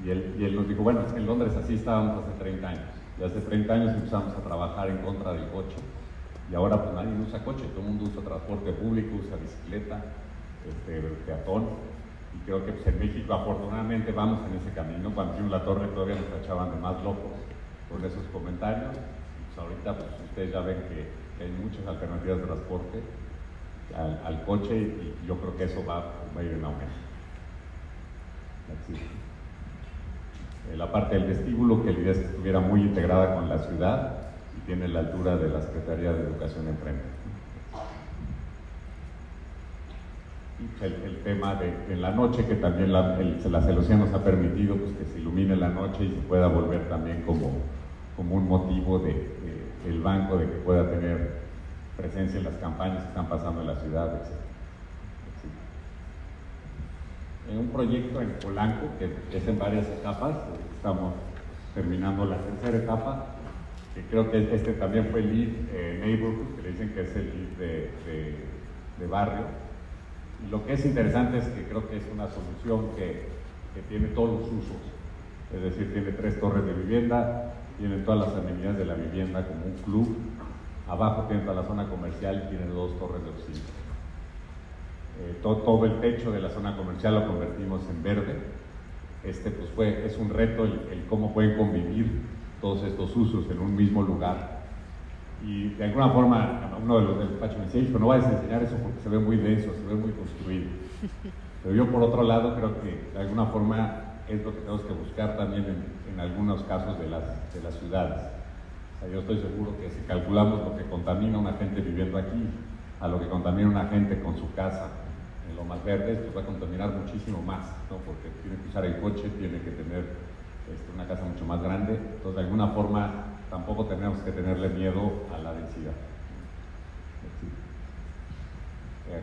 Y él nos dijo: bueno, es que en Londres así estábamos hace 30 años. Y hace 30 años empezamos a trabajar en contra del coche. Y ahora pues nadie usa coche, todo el mundo usa transporte público, usa bicicleta, peatón. Y creo que pues, en México afortunadamente vamos en ese camino. Cuando hicimos la torre todavía nos tachaban de más locos por esos comentarios. Y pues ahorita pues, ustedes ya ven que hay muchas alternativas de transporte al coche, y yo creo que eso va a ir en aumento. Así. La parte del vestíbulo, que la idea es que estuviera muy integrada con la ciudad, y tiene la altura de la Secretaría de Educación enfrente. Y el tema de en la noche, que también la celosía nos ha permitido pues, que se ilumine la noche y se pueda volver también como un motivo del banco, de que pueda tener presencia en las campañas que están pasando en la ciudad, etc. En un proyecto en Polanco, que es en varias etapas, estamos terminando la tercera etapa, que creo que también fue el lead neighborhood, que le dicen que es el lead de barrio. Y lo que es interesante es que creo que es una solución que tiene todos los usos, es decir, tiene 3 torres de vivienda, tiene todas las amenidades de la vivienda como un club, abajo tiene toda la zona comercial y tiene 2 torres de oficina. Todo el techo de la zona comercial lo convertimos en verde. Pues es un reto el cómo pueden convivir todos estos usos en un mismo lugar. Y de alguna forma, uno de los del despacho me decía: hijo, no vayas a enseñar eso porque se ve muy denso, se ve muy construido. Pero yo, por otro lado, creo que de alguna forma es lo que tenemos que buscar también en algunos casos de las ciudades. O sea, yo estoy seguro que si calculamos lo que contamina una gente viviendo aquí a lo que contamina una gente con su casa en lo más verde, pues va a contaminar muchísimo más, ¿no? Porque tiene que usar el coche, tiene que tener una casa mucho más grande. Entonces, de alguna forma, tampoco tenemos que tenerle miedo a la densidad.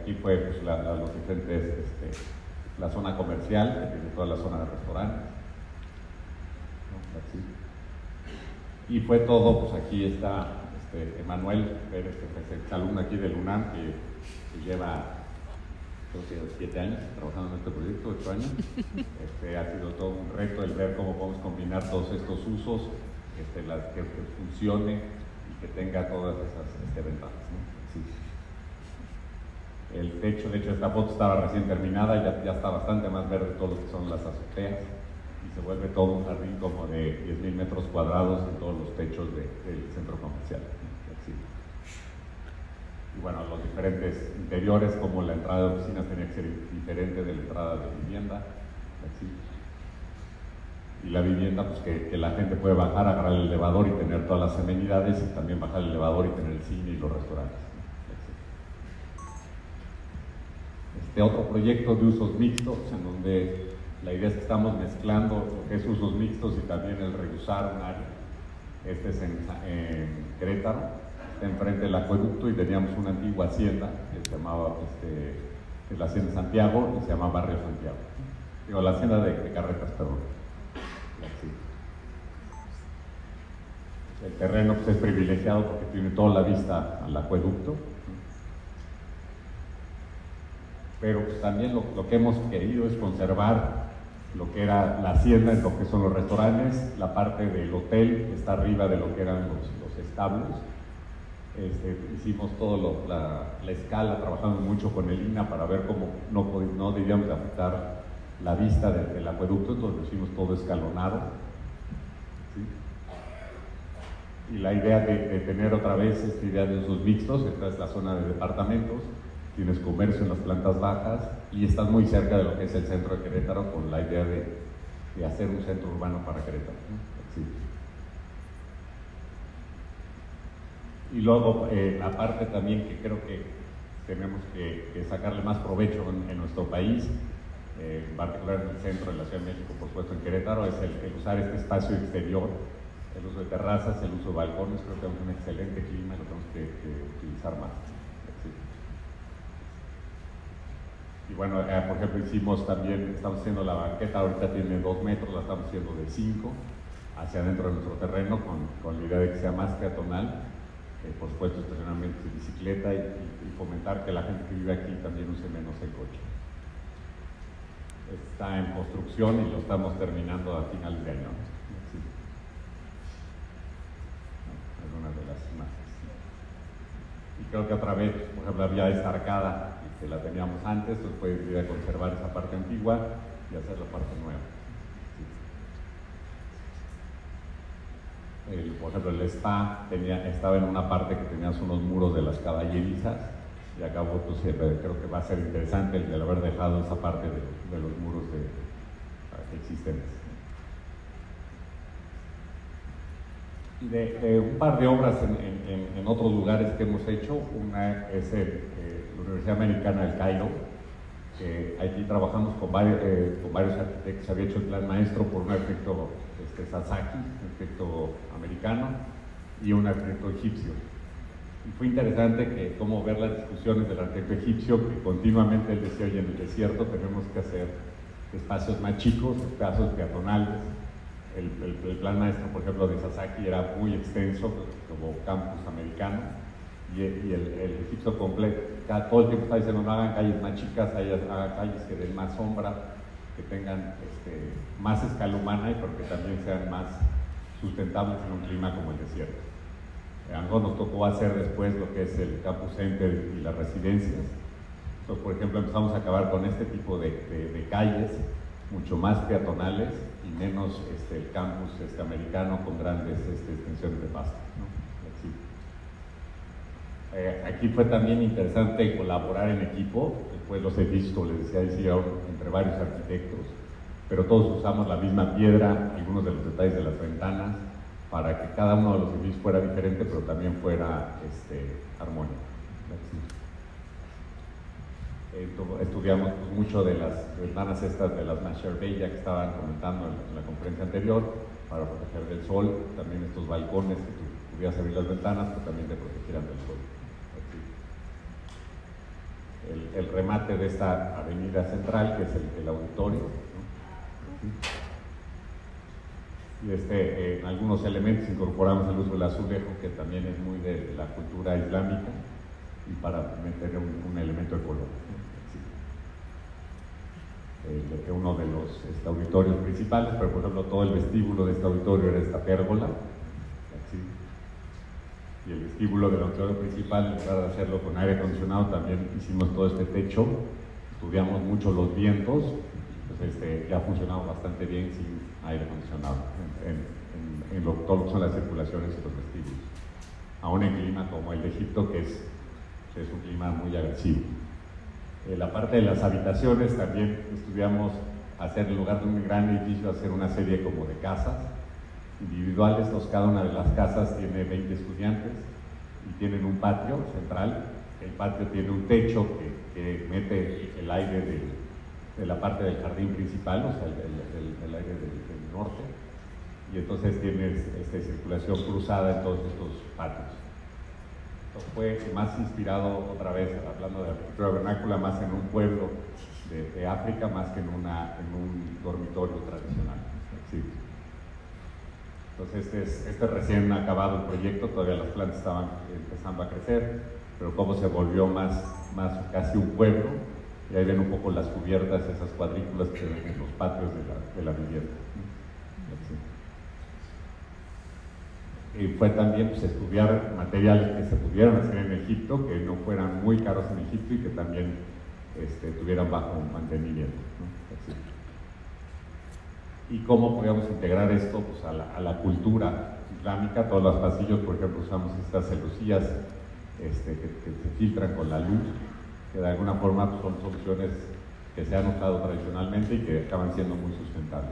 Aquí fue pues, los diferentes, la zona comercial, que tiene toda la zona de restaurantes. Y fue todo, pues aquí está Emanuel Pérez, que es exalumno aquí del UNAM, que lleva 7 años trabajando en este proyecto, 8 años. Ha sido todo un reto el ver cómo podemos combinar todos estos usos, que funcione y que tenga todas esas ventajas, ¿no? Sí. El techo, de hecho, esta foto estaba recién terminada, ya está bastante más verde todo lo que son las azoteas, y se vuelve todo un jardín como de 10,000 metros cuadrados en todos los techos del centro comercial. Sí. Y bueno, los diferentes interiores, como la entrada de oficinas tenía que ser diferente de la entrada de vivienda. Así. Y la vivienda, pues que la gente puede bajar, agarrar el elevador y tener todas las amenidades, y también bajar el elevador y tener el cine y los restaurantes. Otro proyecto de usos mixtos, en donde la idea es que estamos mezclando lo que es usos mixtos y también el reusar un área. Es en Querétaro, está enfrente del acueducto, y teníamos una antigua hacienda que se llamaba la Hacienda Santiago, y se llama Barrio Santiago. Digo, la hacienda de carretas, perdón. El terreno pues, es privilegiado porque tiene toda la vista al acueducto. Pero pues, también lo que hemos querido es conservar lo que era la hacienda, en lo que son los restaurantes, la parte del hotel que está arriba de lo que eran los establos. Hicimos toda la escala, trabajando mucho con el INAH para ver cómo no debíamos afectar la vista del acueducto, entonces lo hicimos todo escalonado. ¿Sí? Y la idea de tener otra vez esta idea de usos mixtos. Esta es la zona de departamentos, tienes comercio en las plantas bajas y estás muy cerca de lo que es el centro de Querétaro, con la idea de hacer un centro urbano para Querétaro, ¿no? Sí. Y luego la parte también que creo que tenemos que sacarle más provecho en nuestro país, en particular en el centro de la Ciudad de México, por supuesto en Querétaro, es el usar este espacio exterior, el uso de terrazas, el uso de balcones. Creo que tenemos un excelente clima y lo tenemos que utilizar más. Sí. Y bueno, por ejemplo, estamos haciendo la banqueta, ahorita tiene 2 metros, la estamos haciendo de 5 hacia adentro de nuestro terreno, con la idea de que sea más peatonal. Por supuesto, estacionamiento de bicicleta y fomentar que la gente que vive aquí también use menos el coche. Está en construcción y lo estamos terminando a finales de año. Sí. Algunas de las imágenes. Y creo que otra vez, por ejemplo, había esa arcada que la teníamos antes, entonces puede ir a conservar esa parte antigua y hacer la parte nueva. Por ejemplo, el spa estaba en una parte que tenías unos muros de las caballerizas, y acabo, pues, creo que va a ser interesante el haber dejado esa parte de los muros existentes. Y de un par de obras en otros lugares que hemos hecho. Una es la Universidad Americana del Cairo. Aquí trabajamos con varios arquitectos. Se había hecho el plan maestro por un arquitecto Sasaki, un arquitecto americano, y un arquitecto egipcio. Y fue interesante cómo ver las discusiones del arquitecto egipcio, que continuamente él decía: oye, en el desierto tenemos que hacer espacios más chicos, espacios peatonales. El plan maestro, por ejemplo, de Sasaki era muy extenso, como campus americano, y el egipcio completo, todo el tiempo está diciendo: no hagan calles más chicas, hagan calles que den más sombra, que tengan más escala humana, y porque también sean más sustentables en un clima como el desierto. A nosotros nos tocó hacer después lo que es el Campus Center y las residencias. Entonces, por ejemplo, empezamos a acabar con este tipo de calles mucho más peatonales y menos el campus americano con grandes extensiones de pasto, ¿no? Aquí fue también interesante colaborar en equipo. Después los edificios, como les decía, hicieron entre varios arquitectos, pero todos usamos la misma piedra, algunos de los detalles de las ventanas, para que cada uno de los edificios fuera diferente, pero también fuera armónico. Estudiamos pues, mucho de las ventanas estas de las Masher Bella que estaban comentando en la conferencia anterior, para proteger del sol. También estos balcones que tú pudieras abrir las ventanas, pero también te protegieran del sol. El remate de esta avenida central, que es el auditorio, ¿no? Y en algunos elementos incorporamos el uso del azulejo, que también es muy de la cultura islámica, y para meter un elemento de color. Uno de los auditorios principales, pero por ejemplo todo el vestíbulo de este auditorio era esta pérgola, ¿sí? Y el vestíbulo del auditorio principal, en lugar de hacerlo con aire acondicionado, también hicimos todo este techo. Estudiamos mucho los vientos, pues ya ha funcionado bastante bien sin aire acondicionado en todo lo que son las circulaciones y los vestíbulos, aún en clima como el de Egipto, que es un clima muy agresivo. La parte de las habitaciones también estudiamos hacer, en lugar de un gran edificio, hacer una serie como de casas individuales. Cada una de las casas tiene 20 estudiantes y tienen un patio central. El patio tiene un techo que mete el aire de la parte del jardín principal, o sea, el aire del norte, y entonces tienes circulación cruzada en todos estos patios. Esto fue más inspirado, otra vez, hablando de arquitectura vernácula, más en un pueblo de África, más que en un dormitorio tradicional. Sí. Entonces este recién acabado el proyecto, todavía las plantas estaban empezando a crecer, pero como se volvió más casi un pueblo, y ahí ven un poco las cubiertas, esas cuadrículas que ven en los patios de la vivienda. Y fue también pues, estudiar materiales que se pudieran hacer en Egipto, que no fueran muy caros en Egipto y que también tuvieran bajo mantenimiento, ¿no? Y cómo podíamos integrar esto pues, a la cultura islámica. Todos los pasillos, por ejemplo, usamos estas celosías que se filtran con la luz, que de alguna forma pues, son soluciones que se han usado tradicionalmente y que acaban siendo muy sustentables.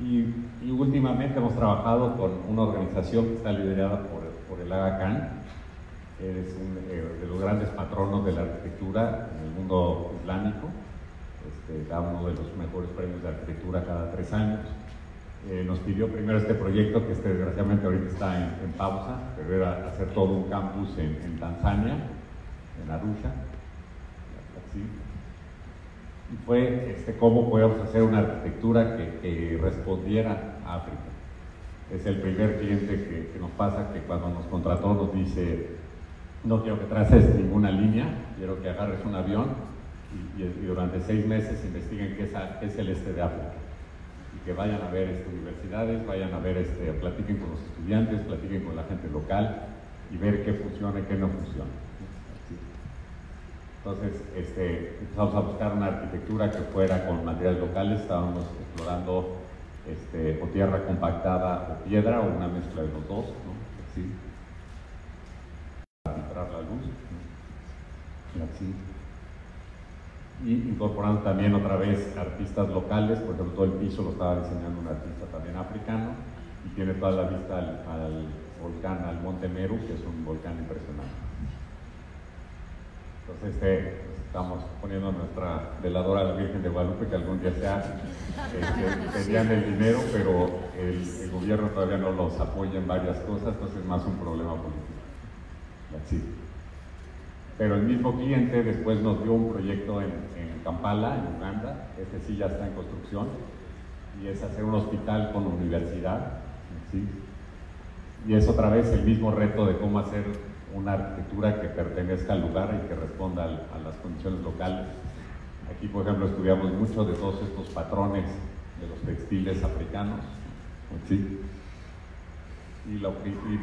Y últimamente hemos trabajado con una organización que está liderada por el Aga Khan. Es de los grandes patronos de la arquitectura en el mundo islámico. Da uno de los mejores premios de arquitectura cada 3 años. Nos pidió primero este proyecto, que desgraciadamente ahorita está en pausa, pero era hacer todo un campus en Tanzania, en Arusha. Así. Y fue cómo podíamos hacer una arquitectura que respondiera a África. Es el primer cliente que nos pasa, que cuando nos contrató nos dice: no quiero que traces ninguna línea, quiero que agarres un avión y durante 6 meses investiguen qué es el este de África, y que vayan a ver universidades, vayan a ver, platiquen con los estudiantes, platiquen con la gente local y ver qué funciona y qué no funciona. Entonces empezamos a buscar una arquitectura que fuera con materiales locales. Estábamos explorando o tierra compactada o piedra, o una mezcla de los dos, ¿no? Así. Para filtrar la luz, ¿no? Así. Y incorporando también otra vez artistas locales. Por ejemplo, todo el piso lo estaba diseñando un artista también africano, y tiene toda la vista al volcán, al Monte Meru, que es un volcán impresionante. Entonces estamos poniendo nuestra veladora a la Virgen de Guadalupe, que algún día tenían el dinero, pero el gobierno todavía no los apoya en varias cosas, entonces es más un problema político. Así. Pero el mismo cliente después nos dio un proyecto en Kampala, en Uganda. Sí ya está en construcción, y es hacer un hospital con universidad, ¿sí? Y es otra vez el mismo reto de cómo hacer una arquitectura que pertenezca al lugar y que responda a las condiciones locales. Aquí, por ejemplo, estudiamos mucho de todos estos patrones de los textiles africanos, ¿sí? Y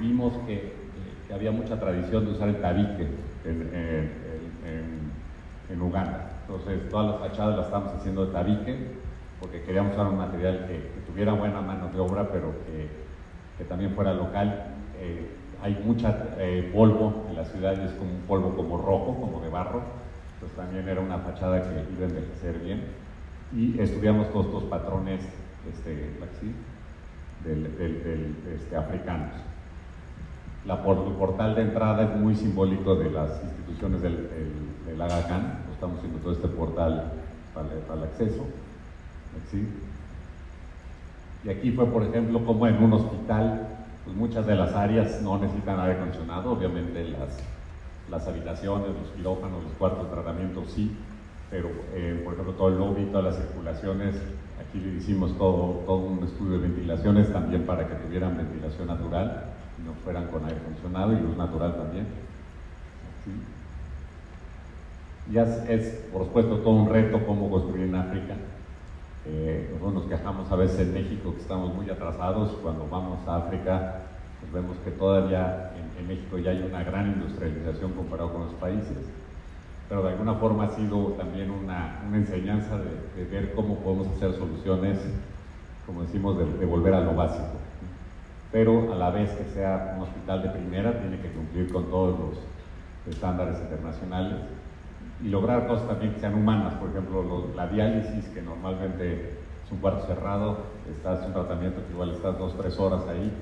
vimos que había mucha tradición de usar el tabique en Uganda. Entonces todas las fachadas las estamos haciendo de tabique, porque queríamos usar un material que tuviera buena mano de obra, pero que también fuera local. Hay mucha polvo en la ciudad, y es como un polvo como rojo, como de barro. Entonces también era una fachada que iba a envejecer bien. Y estudiamos todos estos patrones africanos. El portal de entrada es muy simbólico de las instituciones del Aga Khan. Estamos haciendo todo este portal para el acceso, ¿sí? Y aquí fue, por ejemplo, como en un hospital, pues muchas de las áreas no necesitan aire acondicionado. Obviamente las habitaciones, los quirófanos, los cuartos de tratamiento sí, pero por ejemplo todo el lobby, todas las circulaciones, aquí le hicimos todo un estudio de ventilaciones también para que tuvieran ventilación natural y no fueran con aire acondicionado, y luz natural también, ¿sí? Ya es, por supuesto, todo un reto cómo construir en África. Nosotros nos quejamos a veces en México que estamos muy atrasados. Cuando vamos a África, pues vemos que todavía en México ya hay una gran industrialización comparado con los países, pero de alguna forma ha sido también una enseñanza de ver cómo podemos hacer soluciones, como decimos, de volver a lo básico, pero a la vez que sea un hospital de primera, tiene que cumplir con todos los estándares internacionales y lograr cosas también que sean humanas. Por ejemplo, la diálisis, que normalmente es un cuarto cerrado, estás en un tratamiento que igual estás 2 o 3 horas ahí,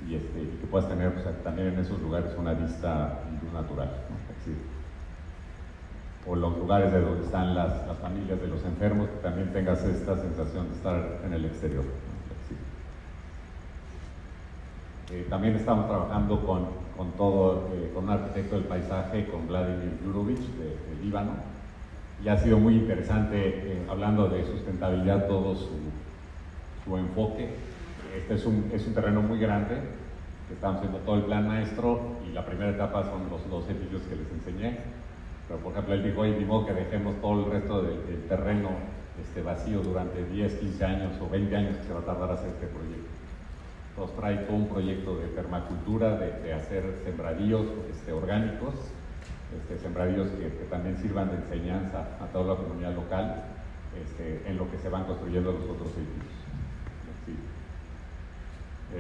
y que puedas tener, pues, también en esos lugares una vista y luz natural, ¿no? Así. O los lugares de donde están las familias de los enfermos, que también tengas esta sensación de estar en el exterior, ¿no? También estamos trabajando con un arquitecto del paisaje, con Vladimir Jurovic de Líbano, y ha sido muy interesante, hablando de sustentabilidad, todo su su enfoque. Este es un terreno muy grande, que estamos haciendo todo el plan maestro y la primera etapa son los 2 edificios que les enseñé. Pero por ejemplo él dijo, ni modo que dejemos todo el resto del terreno vacío durante 10, 15 años o 20 años que se va a tardar hacer este proyecto. Entonces trae todo un proyecto de permacultura, de hacer sembradíos orgánicos, sembradíos que también sirvan de enseñanza a toda la comunidad local en lo que se van construyendo los otros edificios. Sí.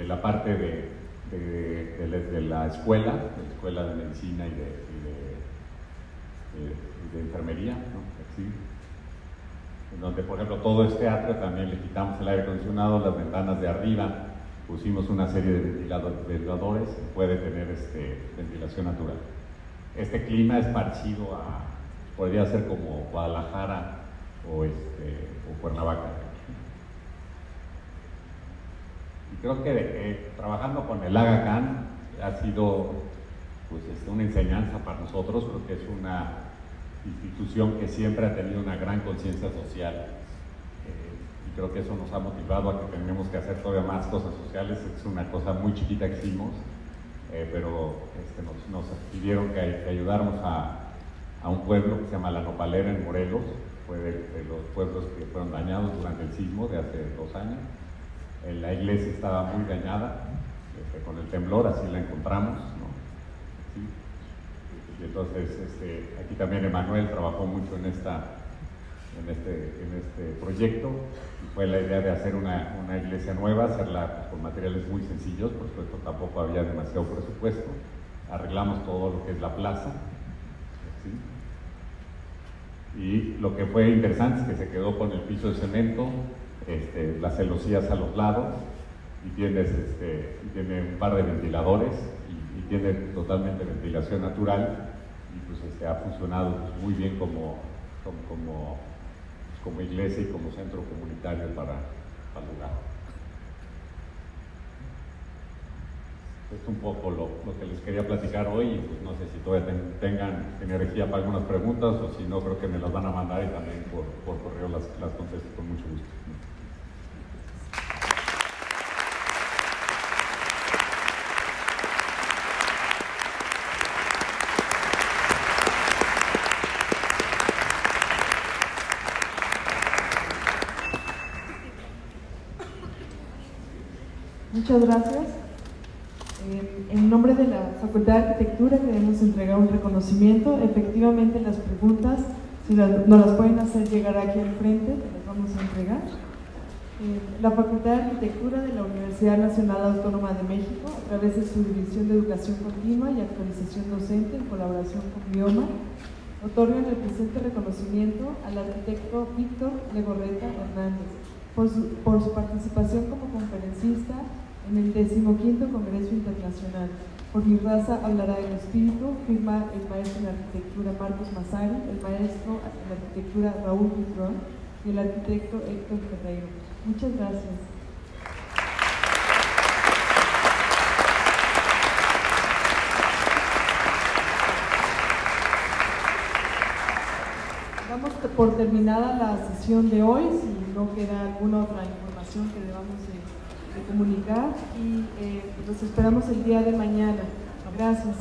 La parte de la escuela de medicina y de enfermería, ¿no? Sí. En donde, por ejemplo, todo este teatro también le quitamos el aire acondicionado, las ventanas de arriba, pusimos una serie de ventiladores que puede tener ventilación natural. Este clima es parecido podría ser como Guadalajara o Cuernavaca. Y creo que trabajando con el Aga Khan ha sido pues, una enseñanza para nosotros, creo que es una institución que siempre ha tenido una gran conciencia social y creo que eso nos ha motivado a que tenemos que hacer todavía más cosas sociales. Es una cosa muy chiquita que hicimos, pero nos pidieron que ayudáramos a un pueblo que se llama La Nopalera en Morelos, fue de los pueblos que fueron dañados durante el sismo de hace 2 años. La iglesia estaba muy dañada, con el temblor, así la encontramos, ¿no? Sí. Y entonces aquí también Emanuel trabajó mucho en este proyecto y fue la idea de hacer una iglesia nueva, hacerla con materiales muy sencillos, por supuesto tampoco había demasiado presupuesto. Arreglamos todo lo que es la plaza, ¿sí? Y lo que fue interesante es que se quedó con el piso de cemento, las celosías a los lados y tiene un par de ventiladores y tiene totalmente ventilación natural y pues ha funcionado pues, muy bien como iglesia y como centro comunitario para el lugar. Esto es un poco lo que les quería platicar hoy y pues no sé si todavía tengan energía para algunas preguntas o si no creo que me las van a mandar y también por correo las contesto con mucho gusto. Muchas gracias. En nombre de la Facultad de Arquitectura queremos entregar un reconocimiento. Efectivamente las preguntas, si nos las pueden hacer llegar aquí al frente, las vamos a entregar. La Facultad de Arquitectura de la Universidad Nacional Autónoma de México, a través de su División de Educación Continua y Actualización Docente en colaboración con Bioma, otorgan el presente reconocimiento al arquitecto Víctor Legorreta Hernández por su participación como conferencista en el 15º Congreso Internacional. Por mi raza hablará el espíritu, firma el maestro en arquitectura Marcos Massari, el maestro en arquitectura Raúl Butrón y el arquitecto Héctor Ferreiro. Muchas gracias. Damos por terminada la sesión de hoy, si no queda alguna otra información que debamos de comunicar y los esperamos el día de mañana. Gracias.